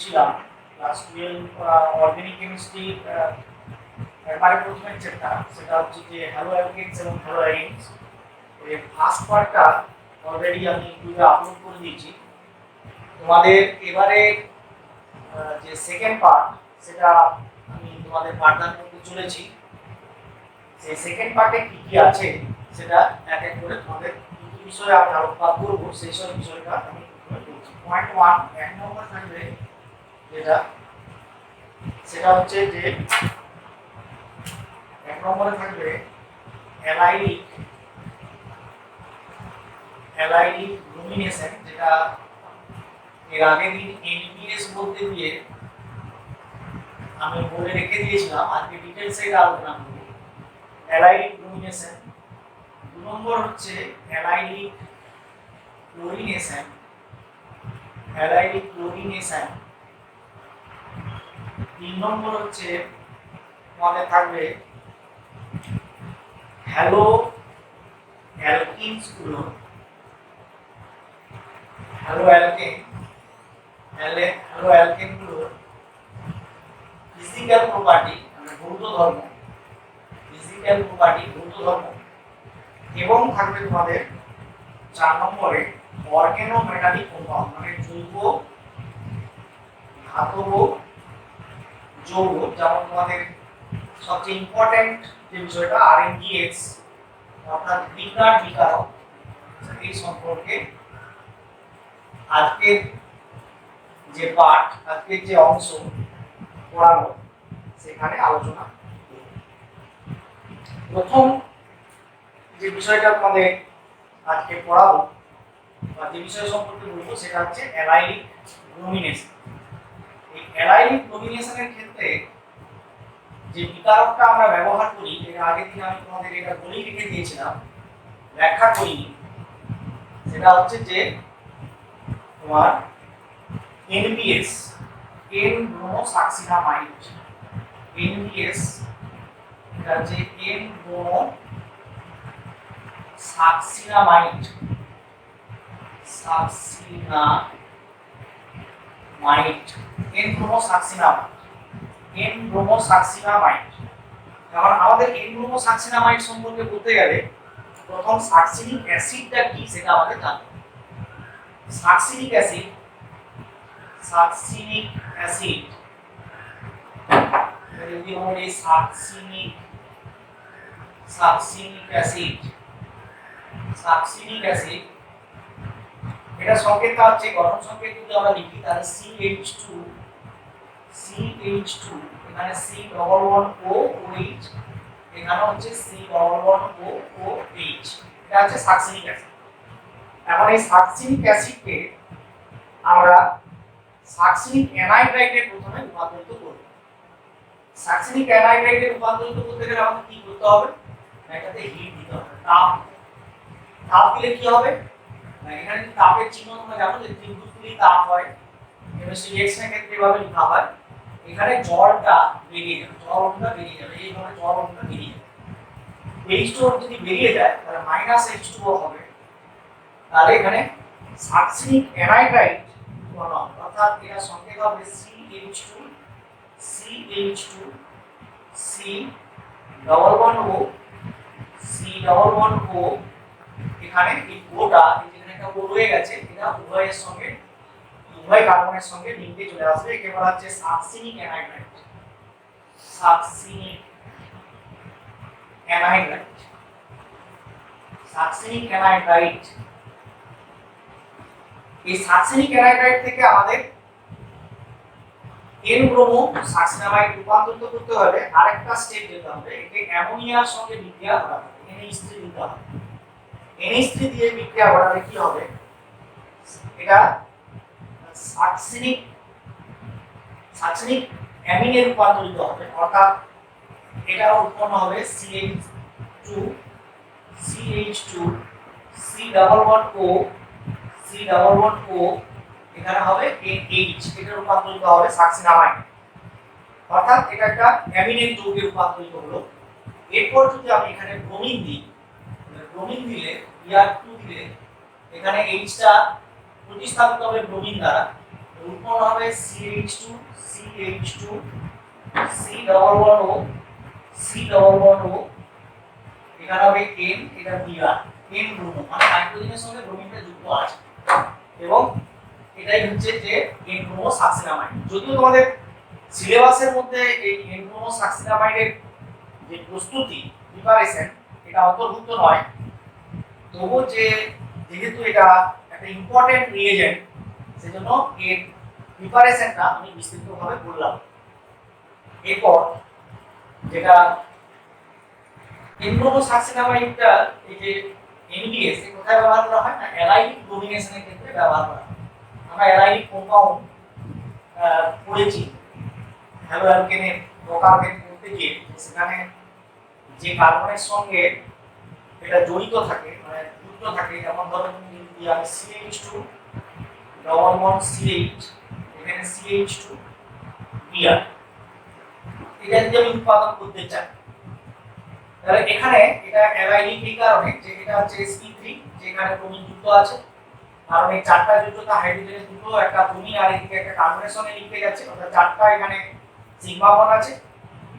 ছিলাম class 12 organic chemistry এবারে প্রথমে যেটা সেটা হচ্ছে যে হ্যালো অ্যালকেনস এবং হ্যালো অ্যালিনস এর ফার্স্ট পার্টটা অলরেডি আমি ইউটিউবে আপলোড করে দিয়েছি। তোমাদের এবারে যে সেকেন্ড পার্ট সেটা আমি তোমাদের পাঠদান করতে চলেছি। সেই সেকেন্ড পার্টে কি কি আছে সেটা এক এক করে তোমাদের দুটো বিষয়ে আমি আলোচনা করব। সেই সব বিষয়টা আমি বলছি। পয়েন্ট 1 এক নম্বর থাকবে যেটা সেটা হচ্ছে যে এক নম্বরে থাকবে অ্যালাইলিক লুমিনেশন, যেটা এর আগের দিন এনপিএস বলতে গিয়ে আমি বলে রেখে দিয়েছিলাম, আজকে ডিটেইলসে এটা আলোচনা করব। অ্যালাইলিক লুমিনেশন। দু নম্বর হচ্ছে অ্যালাইলিক ক্লোরিনেশন। তিন নম্বর হচ্ছে আমাদের থাকবে হ্যালো অ্যালকিনস গুলো, হ্যালো অ্যালকেন গুলো ফিজিক্যাল প্রপার্টি মানে ভৌত ধর্ম, এবং থাকবে তোমাদের 4 নম্বরে অর্গানোমেটালিক কম্পাউন্ড মানে জৈব ধাতব যৌগ। যেমন তোমাদের সবচেয়ে ইম্পর্টেন্ট যে বিষয়টা আরএনডিএক্স অর্থাৎ বিকার বিকারক, এই সম্পর্কে আজকের যে পাঠ, আজকের যে অংশ পড়ানো সেখানে আলোচনা। প্রথম যে বিষয়টা তোমাদের আজকে পড়াবো বা যে বিষয় সম্পর্কে বলবো সেটা হচ্ছে অ্যালাইলিক লুমিনেশন। এই অ্যালাইলিক লুমিনেশনের ক্ষেত্রে যে বিকারকটা আমরা ব্যবহার করি, এর আগের দিন আমি তোমাদের এটা বলেই রেখে দিয়েছিলাম, ব্যাখ্যা করিনি, সেটা হচ্ছে যে তোমার এনপিএস এন ব্রোমোসাক্সিনামাইড। এনপিএস এটা হচ্ছে এন ব্রোমোসাক্সিনামাইড। এন ব্রোমোসাক্সিনামাইড। কারণ আমাদের এন ব্রোমোসাক্সিনামাইড সম্পর্কে বলতে গেলে প্রথম সাকসিনিক অ্যাসিডটা কি সেটা আমাদের জানতে হবে। সাকসিনিক অ্যাসিড যদি বলি সাকসিনিক অ্যাসিড, এটা সংকেতটা হচ্ছে গঠন সংকেত যদি আমরা লিখি তাহলে CH2 এখানে C double bond O OH, এখানে হচ্ছে C double bond O OH, এটা হচ্ছে সাকসিনিক অ্যাসিড। এখন এই সাকসিনিক অ্যাসিডকে আমরা সাকসিনিক অ্যানাইড্রাইডে প্রথমে রূপান্তরিত করব। সাকসিনিক অ্যানাইড্রাইডে রূপান্তরিত করতে গেলে আমাদের কি করতে হবে? এটাতে হিট দিতে হবে, তাপ দিলে কি হবে? এখানে তাপের চিহ্ন তোমরা জানো যে ত্রিভুজগুলি তাপ হয়, কেমিস্ট্রি রিঅ্যাকশনের ক্ষেত্রে এভাবে লেখা হয়। এখানে জলটা বেরিয়ে যাবে, জল অণুটা বেরিয়ে যাবে, এইভাবে জল অণুটা বেরিয়ে যাবে। H2 যদি বেরিয়ে যায় তাহলে -H2O হবে, তাহলে এখানে সাকসিনিক অ্যানাইড্রাইড উৎপন্ন হবে, অর্থাৎ এর সংকেত হবে CH2 C double bond O, এখানে এই ওটা যেখানে একটা ও রয়ে গেছে এটা উভয় কার্বনের সঙ্গে লিংকে চলে আসবে, একে বলা হচ্ছে সাকসিনিক অ্যানাইড্রাইড। এই সাকসিনিক অ্যানাইড্রাইড থেকে আমাদের এন ব্রোমো সাকসিনামাইড রূপান্তরিত করতে হলে আরেকটা স্টেপ যেতে হবে, একে অ্যামোনিয়ার সঙ্গে বিক্রিয়া করাতে হবে, NH3 দিতে হবে। NH3 দিয়ে বিক্রিয়া করালে কি হবে? এটা সাকসিনিক অ্যামিনে রূপান্তরিত হবে, অর্থাৎ এটা উৎপন্ন হবে CH2 C double bond O, এখানে হবে NH, এটা রূপান্তরিত হবে সাকসিনামাইড, অর্থাৎ এটা একটা অ্যামিনের যৌগে রূপান্তরিত হলো। এরপর যদি আমি এখানে ব্রোমিন দিই, ব্রোমিন দিলে Br2 দিলে এখানে H টা প্রতিস্থাপিত হবে ব্রোমিন দ্বারা, উৎপন্ন হবে CH2 CH2 C double bond O C double bond O, এখানে হবে N, এটা Br, N ব্রোমো, মানে হাইড্রোজেনের সঙ্গে ব্রোমিনটা যুক্ত আছে এবং এটাই হচ্ছে যে N ব্রোমো সাকসিনামাইড। যদিও তোমাদের সিলেবাসের মধ্যে এই N ব্রোমো সাকসিনামাইডের যে প্রস্তুতি প্রিপারেশন এটা অন্তর্ভুক্ত নয়, তবুও যেহেতু এটা একটা ইম্পর্টেন্ট রিএজেন্ট সেজন্য এর প্রিপারেশনটা আমি বিস্তারিতভাবে বললাম। এরপর যেটা এনব্রোমোসাকসিনামাইডটা এই যে এনবিএস এ কোথায় ব্যবহার করা হয় না, অ্যালাইলিক ডোমিনেশনের ক্ষেত্রে ব্যবহার করা হয়। আমরা অ্যালাইলিক কম্পাউন্ড পড়েছি হ্যালো অ্যালকেনের প্রকারভেদ করতে গিয়ে, সেখানে যে কার্বনের সঙ্গে এটা জড়িত থাকে মানে যুক্ত থাকে, যেমন ধরো তুমি CH2 ডবল বন্ড CH, এখানে CH2 Br, এটা যদি আমি উৎপাদন করতে চাই তাহলে এখানে এটা অ্যালাইলিক এই কারণে যে এটা হচ্ছে sp3 যেখানে ব্রোমিন যুক্ত আছে, কারণ এই চারটা যুক্ততা হাইড্রোজেনের দুটো, একটা ব্রোমিন আর এদিকে একটা কার্বনের সঙ্গে লিঙ্কে যাচ্ছে, অর্থাৎ চারটা এখানে সিগমা বন্ড আছে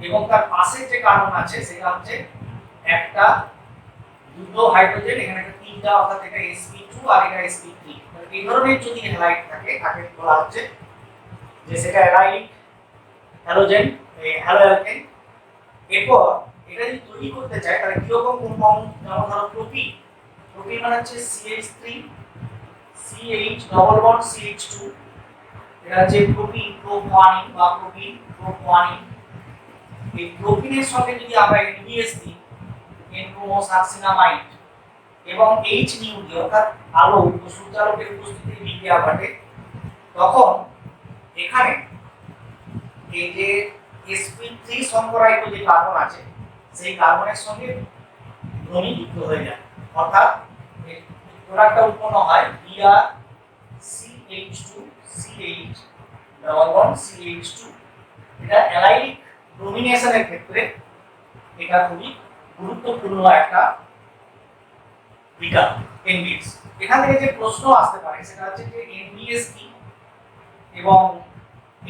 এবং তার পাশে যে কার্বন আছে সেটা হচ্ছে একটা দুটো হাইড্রোজেন, এখানে একটা তিনটা, অর্থাৎ এটা sp2 আর এটা sp3। এই ধরনের যদি হ্যালাইড থাকে তাকে বলা হচ্ছে যে সেটা অ্যালাইলিক হ্যালোজেন হ্যালো অ্যালকেন। এরপর এটা যদি তৈরি করতে চাই তাহলে কিরকম কম্পাউন্ড, যেমন ধরো প্রোপিন, প্রোপিন মানে হচ্ছে CH3 CH double bond CH2, এটা হচ্ছে প্রোপিন প্রোপানিন বা প্রোপিন প্রোপানিন। এই প্রোপিনের সঙ্গে যদি আমরা NBS দিই এনব্রোমোসাকসিনামাইড এবং H নিউ দিই, অর্থাৎ আলো সূর্যালোকের উপস্থিতিতে বিক্রিয়া ঘটে, তখন এখানে এই যে sp3 সংকরায়িত যে কার্বন আছে সেই কার্বনের সঙ্গে ব্রোমিন যুক্ত হয়ে যায়, অর্থাৎ এই প্রোডাক্টটা উৎপন্ন হয় Br CH2 CH double bond CH2। এটা অ্যালাইলিক ব্রোমিনেশনের ক্ষেত্রে এটা খুবই গুরুত্বপূর্ণ একটা বিকার NBS। এখান থেকে যে প্রশ্ন আসতে পারে সেটা হচ্ছে যে NBS কি এবং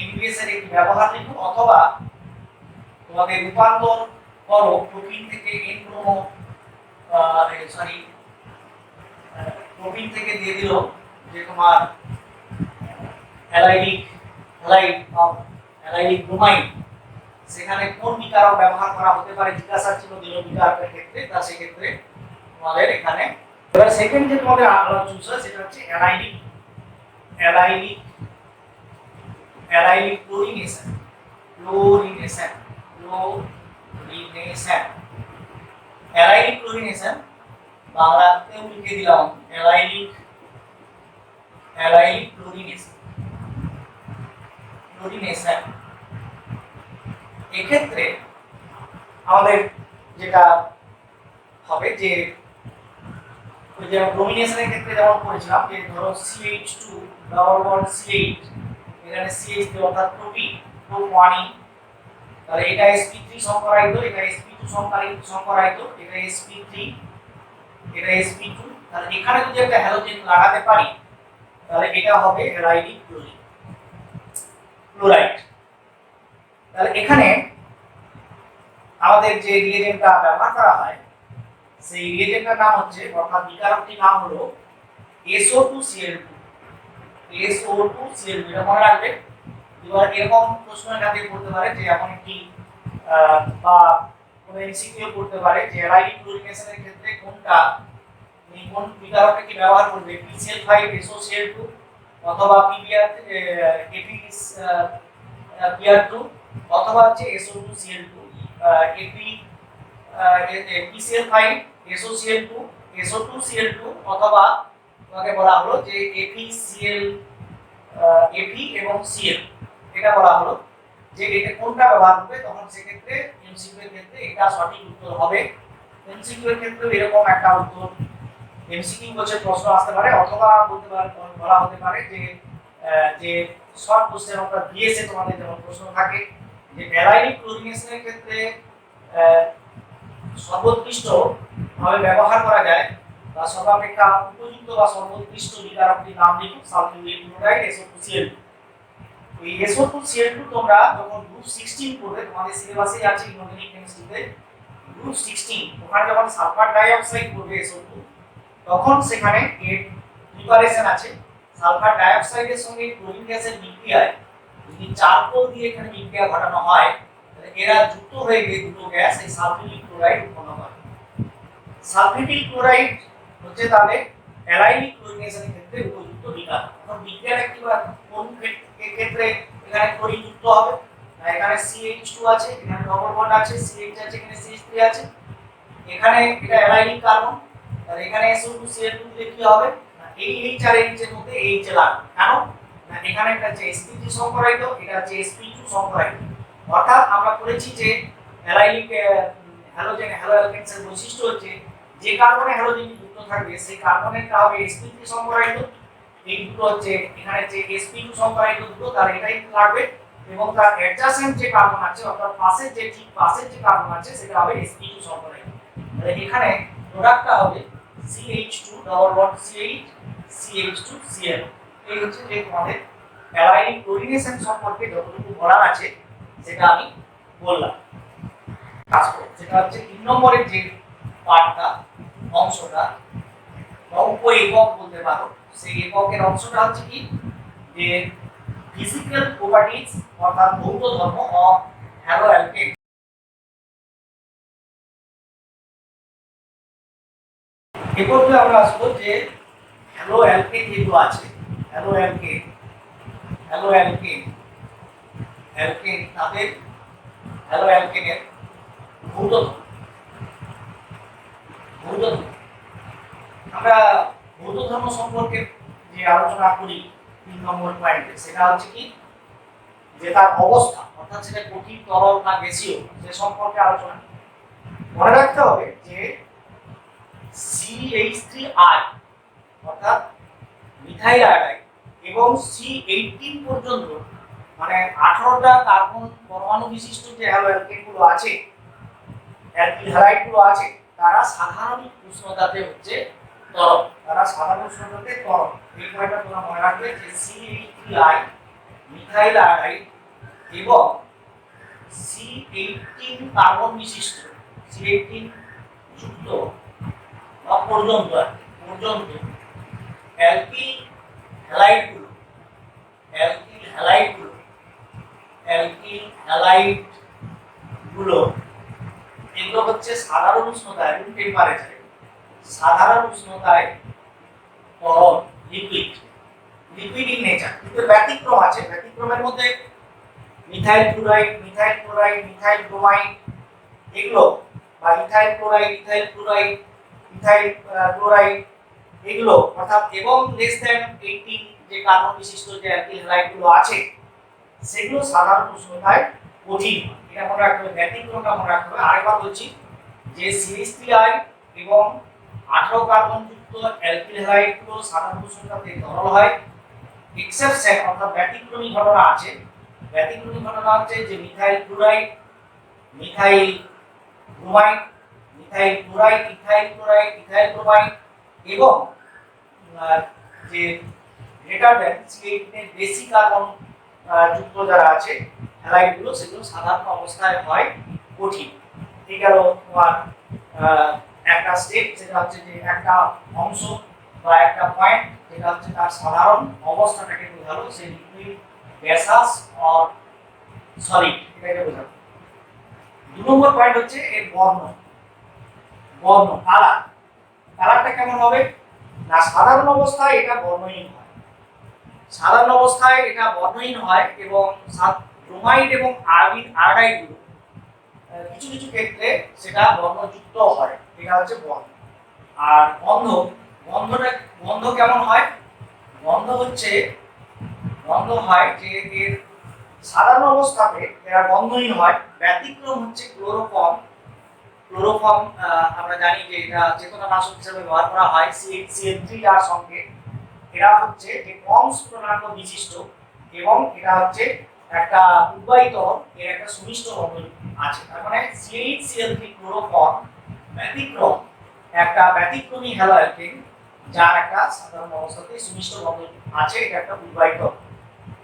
NBS এর একটি ব্যবহার লিখো, অথবা তোমাদের রূপান্তর করো প্রোপিন থেকে এনব্রোমো প্রোপিন থেকে দিয়ে দিল যে তোমার অ্যালাইলিক ব্রোমাইড, সেখানে কোন বিকারক ব্যবহার করা হতে পারে জিজ্ঞাসা ছিল দিল বিকারকের ক্ষেত্রে, তা সেক্ষেত্রে তোমাদের এখানে এবার সেকেন্ড যে তোমাদের আলোচনা সেটা হচ্ছে অ্যালাইলিক ক্লোরিনেশন অ্যালাইলিক ক্লোরিনেশন বাংলাতেও লিখে দিলাম অ্যালাইলিক ক্লোরিনেশন। এক্ষেত্রে আমাদের যেটা হবে যে ওই যে ব্রোমিনেশনের ক্ষেত্রে যেমন করেছিলাম যে ধরো CH2 ডবল বন্ড CH, এখানে CH দিয়ে অর্থাৎ প্রোপিন প্রোপানিন, তাহলে এটা sp3 সংকরায়িত, এটা sp2 সংকরায়িত, এটা sp3 এটা sp2, তাহলে এখানে যদি একটা হ্যালোজেন লাগাতে পারি তাহলে এটা হবে অ্যালাইলিক ক্লোরাইড। তাহলে এখানে আমাদের যে রিএজেন্টটা ব্যবহার করা হয় সেই রিএজেন্টটার নাম হচ্ছে, অর্থাৎ বিকারকটির নাম হলো SO2Cl2। SO2Cl2 এটা মনে রাখবে। এবার এরকম প্রশ্ন এখান থেকে করতে পারে যে এমন একটি বা কোন এমসিকিউ করতে পারে যে অ্যালাইলিক ক্লোরিনেশনের ক্ষেত্রে কোনটা কোন বিকারকটা কি ব্যবহার করবে, PCl5 SOCl2 অথবা PBr2 অথবা হচ্ছে SO2Cl2 PCl5 SOCl2 SO2Cl2 অথবা তোমাকে বলা হলো যে FeCl Fe এবং Cl, এটা বলা হলো যে এটা কোনটা ব্যবহার করবে, তখন সেক্ষেত্রে এমসিকিউ এর ক্ষেত্রে এটা সঠিক উত্তর হবে। এমসিকিউ এর ক্ষেত্রে এরকম একটা উত্তর এমসিকিউ কোশ্চেন প্রশ্ন আসতে পারে, অথবা বলা হতে পারে যে শর্ট কোশ্চেন অর্থাৎ বিএসএ তোমাদের যেমন প্রশ্ন থাকে যে অ্যালাইলিক ক্লোরিনেশনের ক্ষেত্রে সর্বোৎকৃষ্ট ভাবে ব্যবহার করা যায় বা সর্বাপেক্ষা উপযুক্ত বা সর্বোৎকৃষ্ট বিকারকটির নাম লিখুন সালফিউরিক ক্লোরাইড SO2Cl2। এই SO2Cl2 তোমরা যখন গ্রুপ 16 পড়বে, তোমাদের সিলেবাসে আছে ইনঅর্গানিক কেমিস্ট্রিতে গ্রুপ 16, ওখানে যখন সালফার ডাই অক্সাইড পড়বে SO2, তখন সেখানে এর প্রিপারেশন আছে সালফার ডাই অক্সাইডের সঙ্গে ক্লোরিন গ্যাসের বিক্রিয়ায় যদি চারকোল দিয়ে এখানে বিক্রিয়া ঘটানো হয়, তাহলে এরা যুক্ত হয়ে গিয়ে দুটো গ্যাস এই সালফিউরিক ক্লোরাইড উৎপন্ন করে। সালফিউরিক ক্লোরাইড হচ্ছে তাদের অ্যালাইনিক ক্লোরিনেশনের ক্ষেত্রে উপযুক্ত বিকার। এখন বিক্রিয়াটা কি বা কোন ক্ষেত্রে এখানে ক্লোরিন যুক্ত হবে? না, এখানে CH2 আছে, এখানে ডবল বন্ড আছে, CH আছে, এখানে CH3 আছে, এখানে এটা অ্যালাইনিক কার্বন, তাহলে এখানে SO2Cl2 দিলে কি হবে? না, এই H আর H এর মধ্যে H লাগবে। কেন? না, এখানে একটা যে sp3 সংকরায়িত, এটা হচ্ছে sp2 সংকরায়িত। অর্থাৎ আমরা বলেছি যে অ্যালাইনিক হ্যালোজেন হ্যালো অ্যালকেনসের বৈশিষ্ট্য হচ্ছে যে কার্বনে হ্যালোজেন যুক্ত থাকবে সেই কার্বনেরটা হবে sp3 সংকরায়িত, এই দুটো হচ্ছে এখানে যে sp2 সংকরায়িত দুটো, তার এটাই লাগবে, এবং তার অ্যাডজাসেন্ট যে কার্বন আছে অর্থাৎ পাশের যে ঠিক পাশের যে কার্বন আছে সেটা হবে sp2 সংকরায়িত। তাহলে এখানে প্রোডাক্টটা হবে CH2 double bond CH CH2Cl। এই হচ্ছে যে তোমাদের অ্যালাইনিক ক্লোরিনেশন সম্পর্কে যতটুকু বলার আছে সেটা আমি বললাম। তারপর যেটা হচ্ছে 3 নম্বরের যে পার্টটা, অংশটা বা উপ একক বলতে পারো, সেই এককের অংশটা হচ্ছে কি যে ফিজিক্যাল প্রপার্টিজ অর্থাৎ ভৌত ধর্ম অফ হ্যালো অ্যালকেন। এরপরে আমরা আসবো যে হ্যালো অ্যালকেন যেগুলো আছে, হ্যালো অ্যালকেন অ্যালকেন তাদের হ্যালো অ্যালকেনের ভৌত ধর্ম। আমরা ভৌত ধর্ম সম্পর্কে যে আলোচনা করি 3 নম্বর পয়েন্টে, সেটা হচ্ছে কি যে তার অবস্থা, অর্থাৎ সেটা কঠিন, তরল না গ্যাসীয়, সে সম্পর্কে আলোচনা। মনে রাখতে হবে যে CH3I অর্থাৎ মিথাইল আয়োডাইড এবং C18 পর্যন্ত, মানে 18টা কার্বন পরমাণু বিশিষ্ট যে হ্যালো অ্যালকেন গুলো আছে, অ্যালকিল হ্যালাইড গুলো আছে, তারা সাধারণ উষ্ণতাতে হচ্ছে তরল, তারা সাধারণ উষ্ণতাতে তরল। এই পয়েন্টটা তোমরা মনে রাখবে যে CH3I মিথাইল আয়োডাইড এবং C18 কার্বন বিশিষ্ট, C18 যুক্ত বা পর্যন্ত অ্যালকিল হ্যালাইড গুলো এগুলো হচ্ছে সাধারণ উষ্ণতায়, রুম টেম্পারেচারে, সাধারণ উষ্ণতায় তরল, লিকুইড ইন নেচার। কিন্তু ব্যতিক্রম আছে, ব্যতিক্রমের মধ্যে মিথাইল ক্লোরাইড, মিথাইল ব্রোমাইড এগুলো, বা ইথাইল ক্লোরাইড এগুলো, অর্থাৎ এবং লেস দ্যান 18 যে কার্বন বিশিষ্ট যে অ্যালকিল হ্যালাইড গুলো আছে, সেগুলো সাধারণ উষ্ণতায় কঠিন। এটা মনে রাখতে হবে, ব্যতিক্রমটা মনে রাখতে হবে। আরেকবার বলছি যে CH3I এবং 18 কার্বন যুক্ত অ্যালকিল হ্যালাইড গুলো সাধারণ উষ্ণতাতে তরল হয়। এক্সেপশন অর্থাৎ ব্যতিক্রমী ঘটনা আছে, ব্যতিক্রমী ঘটনা হচ্ছে যে methyl chloride, methyl bromide, methyl chloride, ethyl bromide এবং যে গ্রেটার দ্যান C18 এর বেশি কার্বন যুক্ত যারা আছে হ্যালাইড গুলো, সেগুলো সাধারণ অবস্থায় হয় কঠিন। এই গেল তোমার একটা স্টেপ, যেটা হচ্ছে যে একটা অংশ বা একটা পয়েন্ট, যেটা হচ্ছে তার সাধারণ অবস্থাটাকে বোঝালো, সেই লিকুইড, গ্যাসাস অর সলিড, এটাকে বোঝালো। 2 নম্বর পয়েন্ট হচ্ছে এর বর্ণ, কালারটা কেমন হবে? না, সাধারণ অবস্থায় এটা বর্ণহীন হয়, এবং ব্রোমাইড এবং আয়োডাইড গুলো কিছু কিছু ক্ষেত্রে সেটা বর্ণযুক্ত হয়, এটা হচ্ছে বর্ণ। আর গন্ধ কেমন হয়? গন্ধ হয় যে এর সাধারণ অবস্থাতে এরা গন্ধহীন হয়। ব্যতিক্রম হচ্ছে ক্লোরোফর্ম। আমরা জানি যে এটা চেতনানাশক হিসেবে ব্যবহার করা হয় CH3 আর সঙ্গে। এরা হচ্ছে যে কম স্ফুটনাঙ্ক বিশিষ্ট, এবং এটা হচ্ছে একটা উদ্বায়ী তরল, এর একটা সুমিষ্ট গন্ধ আছে। তার মানে CH3 ক্লোরোফর্ম ব্যতিক্রম, একটা ব্যতিক্রমী হ্যালো অ্যালকেন যার একটা সাধারণ অবস্থাতে সুমিষ্ট গন্ধ আছে, এটা একটা উদ্বায়ী তরল।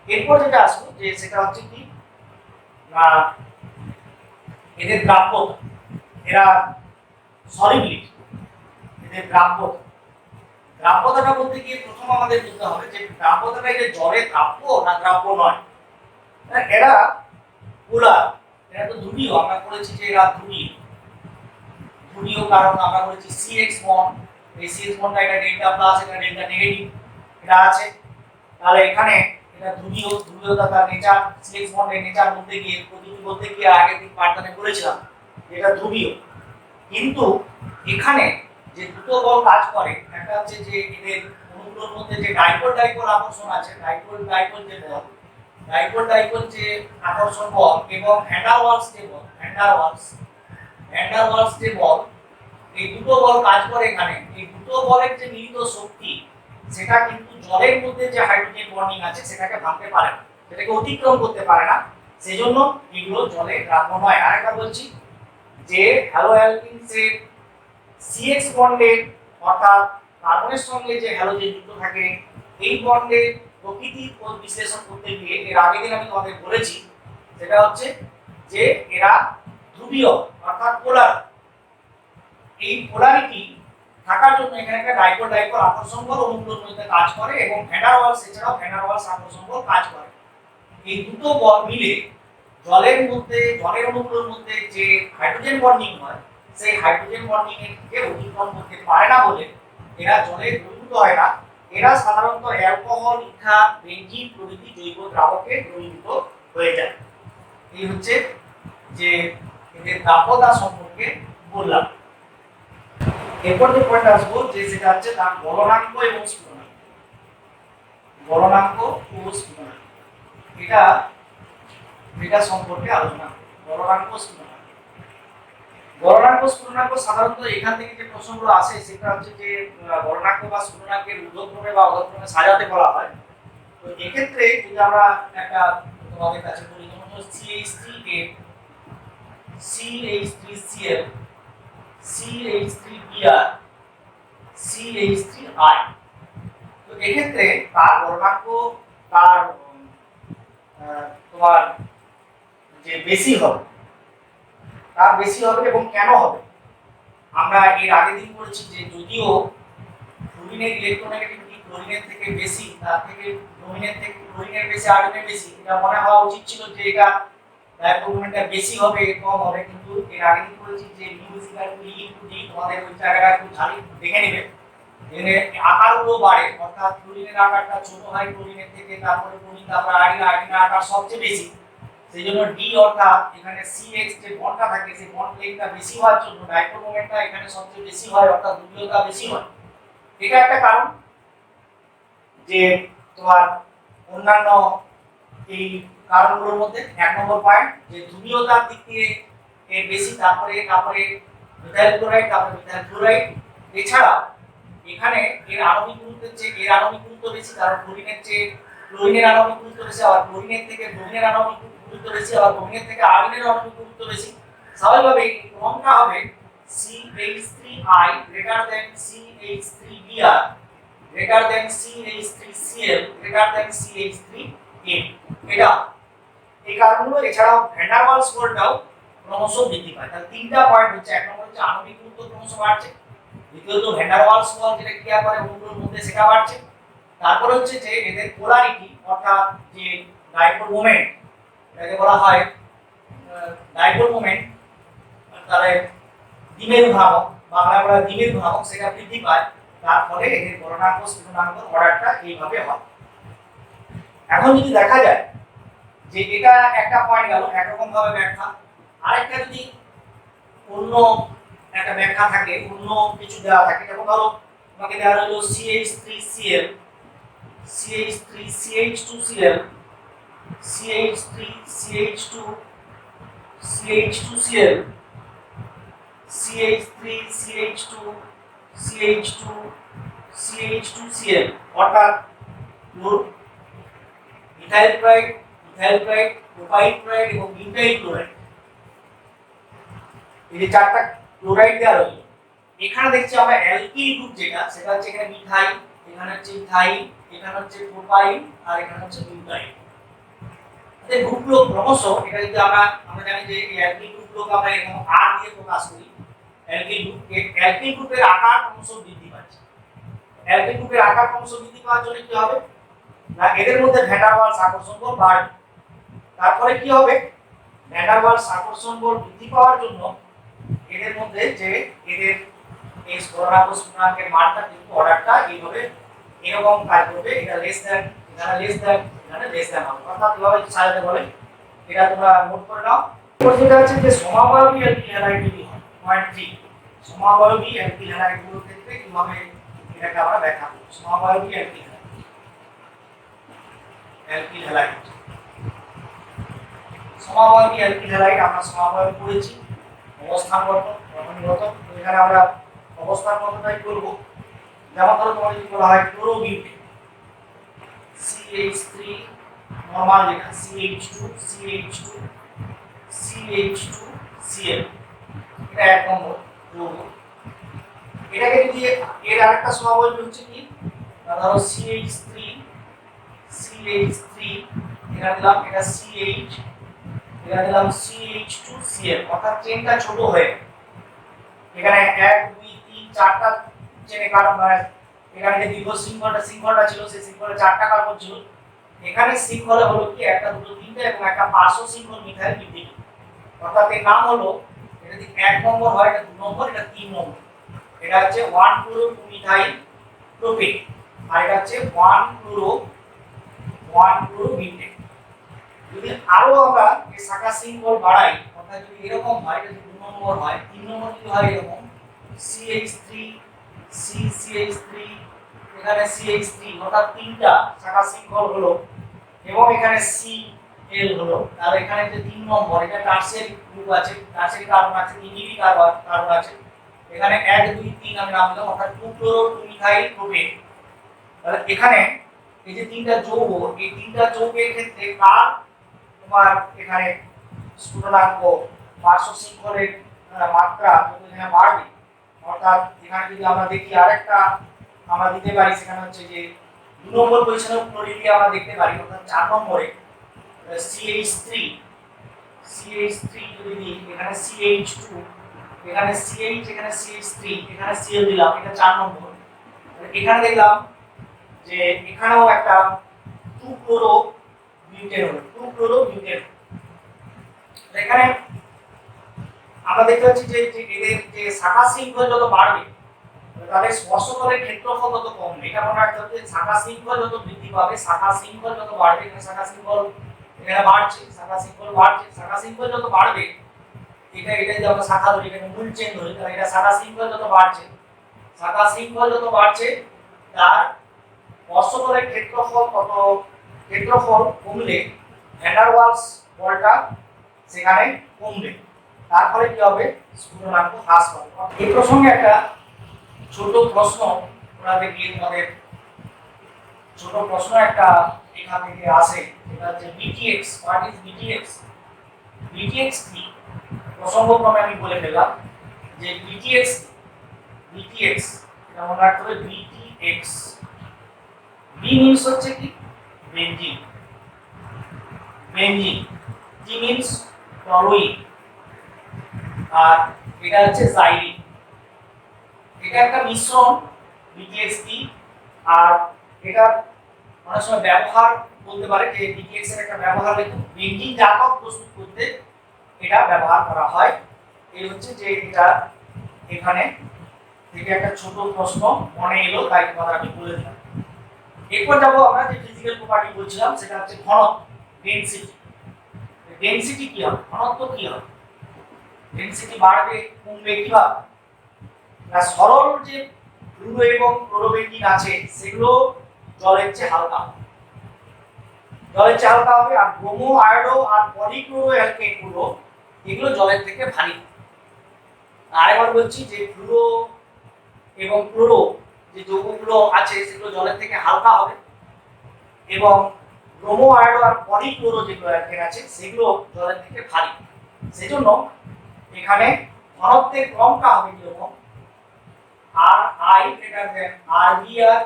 এরপর যেটা আসবো যে সেটা হচ্ছে কি না এদের দ্রাব্যতা, এরা সলিবিলিটি, এদের দ্রাব্যতা। দ্রাব্যতাটা বলতে গিয়ে প্রথম আমাদের বুঝতে হবে যে দ্রাব্যতাটা যে জলে দ্রাব্য না দ্রাব্য নয়। এরা পোলার, এরা তো ধ্রুবীয়, আমরা বলেছি যে এরা ধ্রুবীয়। ধ্রুবীয় কারণ আমরা বলেছি সিএক্স বন্ড, এই সিএক্স বন্ডটা এটা ডেল্টা প্লাস, এটা ডেল্টা নেগেটিভ, এটা আছে। তাহলে এখানে এটা ধ্রুবীয়, ধ্রুবীয়তা তার নেচার, সিএক্স বন্ডের নেচার বলতে গিয়ে প্রকৃতি বলতে গিয়ে আগের দিন পাঠদানে বলেছিলাম এটা ধ্রুবীয়। কিন্তু এখানে যে দুটো বল কাজ করে, একটা হচ্ছে যে এদের অণুগুলোর মধ্যে যে ডাইপোল ডাইপোল আকর্ষণ আছে, ডাইপোল ডাইপোল যে বল, ডাইপোল ডাইপোল যে আকর্ষণ বল এবং ভ্যান্ডার ওয়ালস যে বল, ভ্যান্ডার ওয়ালস যে বল, এই দুটো বল কাজ করে এখানে। এই দুটো বলের যে মিলিত শক্তি সেটা কিন্তু জলের মধ্যে যে হাইড্রোজেন বন্ডিং আছে সেটাকে ভাঙতে পারে না, সেটাকে অতিক্রম করতে পারে না, সেজন্য এগুলো জলে দ্রাব্য নয়। আরেকবার বলছি যে হ্যালো অ্যালকিনসের সিএক্স বন্ডের অর্থাৎ কার্বনের সঙ্গে যে হ্যালোজেন যুক্ত থাকে এই বন্ডের প্রকৃতি বিশ্লেষণ করতে গিয়ে এর আগের দিন আমি তোমাদের বলেছি সেটা হচ্ছে যে এরা ধ্রুবীয় অর্থাৎ পোলার। এই পোলারিটি থাকার জন্য এখানে একটা ডাইপোল ডাইপোল আকর্ষণ বল অণুগুলোর মধ্যে কাজ করে এবং ভ্যান্ডার ওয়ালস, এছাড়াও ভ্যান্ডার ওয়ালস আকর্ষণ বল কাজ করে। এই দুটো বল মিলে জলের মধ্যে, জলের অণুগুলোর মধ্যে যে হাইড্রোজেন বন্ডিং হয় সেই হাইড্রোজেন বন্ডিং এর অতিক্রম করতে পারে না বলে এরা জলে দ্রবীভূত হয় না। এরা সাধারণত অ্যালকোহল, ইথার, বেনজিন প্রভৃতি জৈব দ্রাবকে দ্রবীভূত হয়ে যায়। এই হচ্ছে যে এদের দ্রাব্যতা সম্পর্কে বললাম। এরপর যে পয়েন্ট আসবো যে সেটা হচ্ছে তার গলনাঙ্ক এবং স্ফুটনাঙ্ক। গলনাঙ্ক ও স্ফুটনাঙ্ক এটা সম্পর্কে আলোচনা করব। গলনাঙ্ক স্ফুটনাঙ্ক, গলনাঙ্ক স্ফুটনাঙ্ক সাধারণত এখান থেকে যে প্রশ্নগুলো আসে সেটা হচ্ছে যে গলনাঙ্ক বা স্ফুটনাঙ্কের ঊর্ধ্বক্রমে বা অধঃক্রমে সাজাতে বলা হয়। তো এক্ষেত্রে যদি আমরা একটা তোমাদের কাছে বলি যেমন CH3 CH3Cl CH3Br CH3I, তো এক্ষেত্রে তার গলনাঙ্ক তার তোমার যে বেশি হবে, তার বেশি হবে এবং কেন হবে আমরা এর আগের দিন বলেছি যে যদিও ফ্লুরিনের ইলেকট্রোনেগেটিভিটি ক্লোরিনের থেকে বেশি, তার থেকে ব্রোমিনের থেকে ক্লোরিনের বেশি আয়োডিনের বেশি, এটা মনে হওয়া উচিত ছিল যে এটা ডাইপোল মোমেন্টটা বেশি হবে কম হবে, কিন্তু এর আগে দিন বলেছি যে μ = E/D, তোমাদের ওই জায়গাটা একটু খালি দেখে নেবে। এখানে আকারগুলো বাড়ে, অর্থাৎ ক্লোরিনের আকারটা ছোট হয় ক্লোরিনের থেকে, তারপরে ব্রোমিন, তারপরে আয়োডিনের আকার সবচেয়ে বেশি, সেইজন্য ডি অর্থাৎ এখানে CH যে বন্ডটা থাকে সেই বন্ড লেংথটা বেশি হওয়ার জন্য ডাইপোল মোমেন্টটা এখানে সবচেয়ে বেশি হয়, অর্থাৎ ধ্রুবীয়তা বেশি হয়। এটা একটা কারণ যে তোমার অন্যান্য এই কারণগুলোর মধ্যে। এক নম্বর পয়েন্ট যে ধ্রুবীয়তার দিক দিয়ে এর বেশি, তারপরে মিথাইল ক্লোরাইড, তারপরে মিথাইল ফ্লোরাইড। এছাড়া এখানে এর আণবিক গুরুত্বের চেয়ে এর আণবিক গুরুত্ব বেশি, কারণ ক্লোরিনের চেয়ে ক্লোরিনের আণবিক গুরুত্ব বেশি, আবার ক্লোরিনের থেকে ব্রোমিনের আণবিক গুরুত্ব বেশি, আবার ব্রোমিনের থেকে আয়োডিনের আণবিক গুরুত্ব বেশি। স্বাভাবিকভাবে এই ক্রমটা হবে CH3I greater than CH3Br greater than CH3Cl greater than CH3n। এটা এই কারণগুলো, এছাড়াও ভ্যান্ডার ওয়ালস বলটাও ক্রমশ বৃদ্ধি পায়। তাহলে তিনটা পয়েন্ট হচ্ছে, এক নম্বর হচ্ছে আণবিক গুরুত্ব ক্রমশ বাড়ছে, দ্বিতীয়ত ভ্যান্ডার ওয়ালস বল যেটা ক্রিয়া করে অণুগুলোর মধ্যে সেটা বাড়ছে, তারপর হচ্ছে যে এদের পোলারিটি অর্থাৎ যে ডাইপোল মোমেন্ট, এটাকে বলা হয় ডাইপোল মোমেন্ট, তাহলে দ্বিমেরু ভ্রামক, বাংলা বলা দ্বিমেরু ভ্রামক, সেটা বৃদ্ধি পায়। তার ফলে এদের গলনাঙ্ক স্ফুটনাঙ্ক অর্ডারটা এইভাবে হয়। এখন যদি দেখা যায় যে এটা একটা পয়েন্ট গেল একরকম ভাবে ব্যাখ্যা, আরেকটা যদি অন্য একটা ব্যাখ্যা থাকে, অন্য কিছু দেওয়া থাকে, যেমন ধরো তোমাকে দেওয়া হলো CH3Cl CH3CH2Cl CH3CH2 CH2Cl CH3CH2 CH2 CH2Cl, অর্থাৎ মিথাইল ক্লোরাইড, প্রোপাইল ক্লোরাইড এবং বিউটাইল ক্লোরাইড, এই যে চারটা ক্লোরাইড দেওয়া হলো। এখানে দেখছি আমরা অ্যালকিল গ্রুপ যেটা, সেটা হচ্ছে এখানে মিথাইল, এখানে হচ্ছে ইথাইল, এখানে হচ্ছে প্রোপাইল আর এখানে হচ্ছে বিউটাইল। যে গ্রুপগুলো ক্রমশ এটা যদি আমরা জানি যে এই অ্যালকিল গ্রুপগুলোকে আমরা এরকম আর দিয়ে প্রকাশ করি। অ্যালকিল গ্রুপের আকার ক্রমশ বৃদ্ধি পাচ্ছে। অ্যালকিল গ্রুপের আকার ক্রমশ বৃদ্ধি পাওয়ার জন্য কি হবে না এদের মধ্যে ভ্যান ডার ওয়ালস আকর্ষণ বল বাড়বে। তারপরে কি হবে ভ্যান ডার ওয়ালস আকর্ষণ বল বৃদ্ধি পাওয়ার জন্য এদের মধ্যে যে এদের এই স্ফুটনাঙ্কের মানটা কিন্তু অর্ডারটা এইভাবে এরকম কাজ করবে। এটা লেস দ্যান, এখানে লেস দ্যান, এখানে লেস দ্যান হবে। অর্থাৎ এভাবে সাজাতে বলে। এটা তোমরা নোট করে নাও। যেটা হচ্ছে যে সমাবয়বী অ্যালকিল হ্যালাইড যদি হয় পয়েন্ট 3 সমাবয়বী অ্যালকিল হ্যালাইড গুলোর ক্ষেত্রে কিভাবে এটাকে আমরা ব্যাখ্যা করব। সমাবয়বী অ্যালকিল হ্যালাইড সমাবয়বী অ্যালকিল হ্যালাইড আমরা সমাবয়ব করেছি অবস্থানগত গঠনগত। এখানে আমরা অবস্থানগতটাই করব। যেমন ধরো তোমাদের যদি বলা হয় ক্লোরোবিউটেন CH3 নরমাল যেটা CH2 CH2 CH2 Cl এটা এক নম্বর যৌগ। এটাকে যদি এর আরেকটা সমাবয়ব হচ্ছে কি ধরো CH3 এটা দিলাম এটা CH এটা দিলাম CH2Cl অর্থাৎ চেনটা ছোট হয়ে এখানে 1 2 3 4টা চেনে কার্বন এখানে যে দীর্ঘ শৃঙ্খলটা ছিল সেই শৃঙ্খলে 4টা কার্বন ছিল। এখানে শৃঙ্খলে হলো কি একটা দুটো তিনটা এবং একটা পার্শ্ব শৃঙ্খল মিথাইল বৃদ্ধি। অর্থাৎ এর নাম হলো এটা যদি 1 নম্বর হয় এটা 2 নম্বর এটা 3 নম্বর। এটা হচ্ছে 1 ক্লোরো 2 মিথাইল প্রোপেন আর এটা হচ্ছে 1 ক্লোরো বিউটেন। যদি আরো আমরা এই শাখা শৃঙ্খল বাড়াই অর্থাৎ যদি এরকম হয় যদি 2 নম্বর হয় 3 নম্বর যদি হয় এরকম CH3 CH3 এখানে CH3 অর্থাৎ তিনটা শাখা শৃঙ্খল হলো এবং এখানে Cl হলো। তাহলে এখানে যে 3 নম্বর এটা টারসিয়ারি গ্রুপ আছে, টারসিয়ারি কার্বন আছে, ইনিবি কার্বন আছে। এখানে 1 2 3 আমি নাম দিলাম অর্থাৎ 2 ক্লোরো 2 মিথাইল প্রোপেন। তাহলে এখানে এই যে তিনটা যৌগ এই তিনটা যৌগের ক্ষেত্রে কার তোমার এখানে স্ফুটনাঙ্ক পার্শ্ব শৃঙ্খলের মাত্রা এখানে বাড়বে। অর্থাৎ এখানে যদি আমরা দেখি আরেকটা আমরা দিতে পারি সেখানে হচ্ছে যে 2 নম্বর পজিশনে ক্লোরিন দিয়ে আমরা দেখতে পারি অর্থাৎ 4 নম্বরে CH3 যদি দিই এখানে CH2 এখানে CH এখানে CH3 এখানে Cl দিলাম এটা 4 নম্বর। এখানে দেখলাম যে এখানেও একটা 2 ক্লোরো বিউটেন হলো 2 ক্লোরো বিউটেন। এখানে আমরা দেখতে পাচ্ছি যে এদের যে শাখা শৃঙ্খল যত বাড়বে তাদের স্পর্শতলের ক্ষেত্রফল তত কমবে। এটা মনে রাখতে হবে যে শাখা শৃঙ্খল যত বৃদ্ধি পাবে শাখা শৃঙ্খল যত বাড়বে এখানে শাখা শৃঙ্খল এখানে বাড়ছে শাখা শৃঙ্খল বাড়ছে শাখা শৃঙ্খল যত বাড়বে এটা যদি আমরা শাখা ধরি এখানে মূল চেন ধরি তাহলে এটা শাখা শৃঙ্খল যত বাড়ছে তার স্পর্শতলের ক্ষেত্রফল কমলে ভ্যান ডার ওয়ালস বলটা সেখানে কমবে। তারপরে কি হবে স্ফুটনাঙ্ক হ্রাস পাবে। এই প্রসঙ্গে একটা ছোট প্রশ্ন ওনাদের গিয়ে তোমাদের ছোট প্রশ্ন একটা এখান থেকে আসে যেটা হচ্ছে BTX হোয়াট ইজ BTX কি প্রসঙ্গক্রমে আমি বলে ফেললাম যে BTX এটা মনে রাখতে হবে BTX B মিন্স হচ্ছে কি বেনজিন T মিন্স টলুইন আর এটা হচ্ছে জাইলিন। এটা একটা মিশ্রণ BTXT আর এটা অনেক সময় ব্যবহার বলতে পারে যে BTX এর একটা ব্যবহার হয়তো বেনজিন জাতক প্রস্তুত করতে এটা ব্যবহার করা হয়। এই হচ্ছে যে এটা এখানে থেকে একটা ছোট প্রশ্ন মনে এলো তাই তোমাদের আমি বলে দিলাম। এরপর যাবো আমরা যে ফিজিক্যাল প্রপার্টি বলছিলাম সেটা হচ্ছে ঘনত্ব ডেনসিটি কি হবে ঘনত্ব কি হবে ডেনসিটি বাড়বে কমবে কিভাবে না সরল যে ফ্লুরো এবং ক্লোরোবেনজিন আছে সেগুলো জলের চেয়ে হালকা হবে আর ব্রোমো আয়োডো আর পলিক্লোরো অ্যালকেন গুলো এগুলো জলের থেকে ভারী। আরেকবার বলছি যে ফ্লুরো এবং ক্লোরো যে যৌগগুলো আছে সেগুলো জলের থেকে হালকা হবে এবং ব্রোমো আয়োডো আর পলিক্লোরো যেগুলো অ্যালকেন আছে সেগুলো জলের থেকে ভারী। সেজন্য এখানে ঘনত্বের ক্রমটা হবে কিরকম RI greater than RBr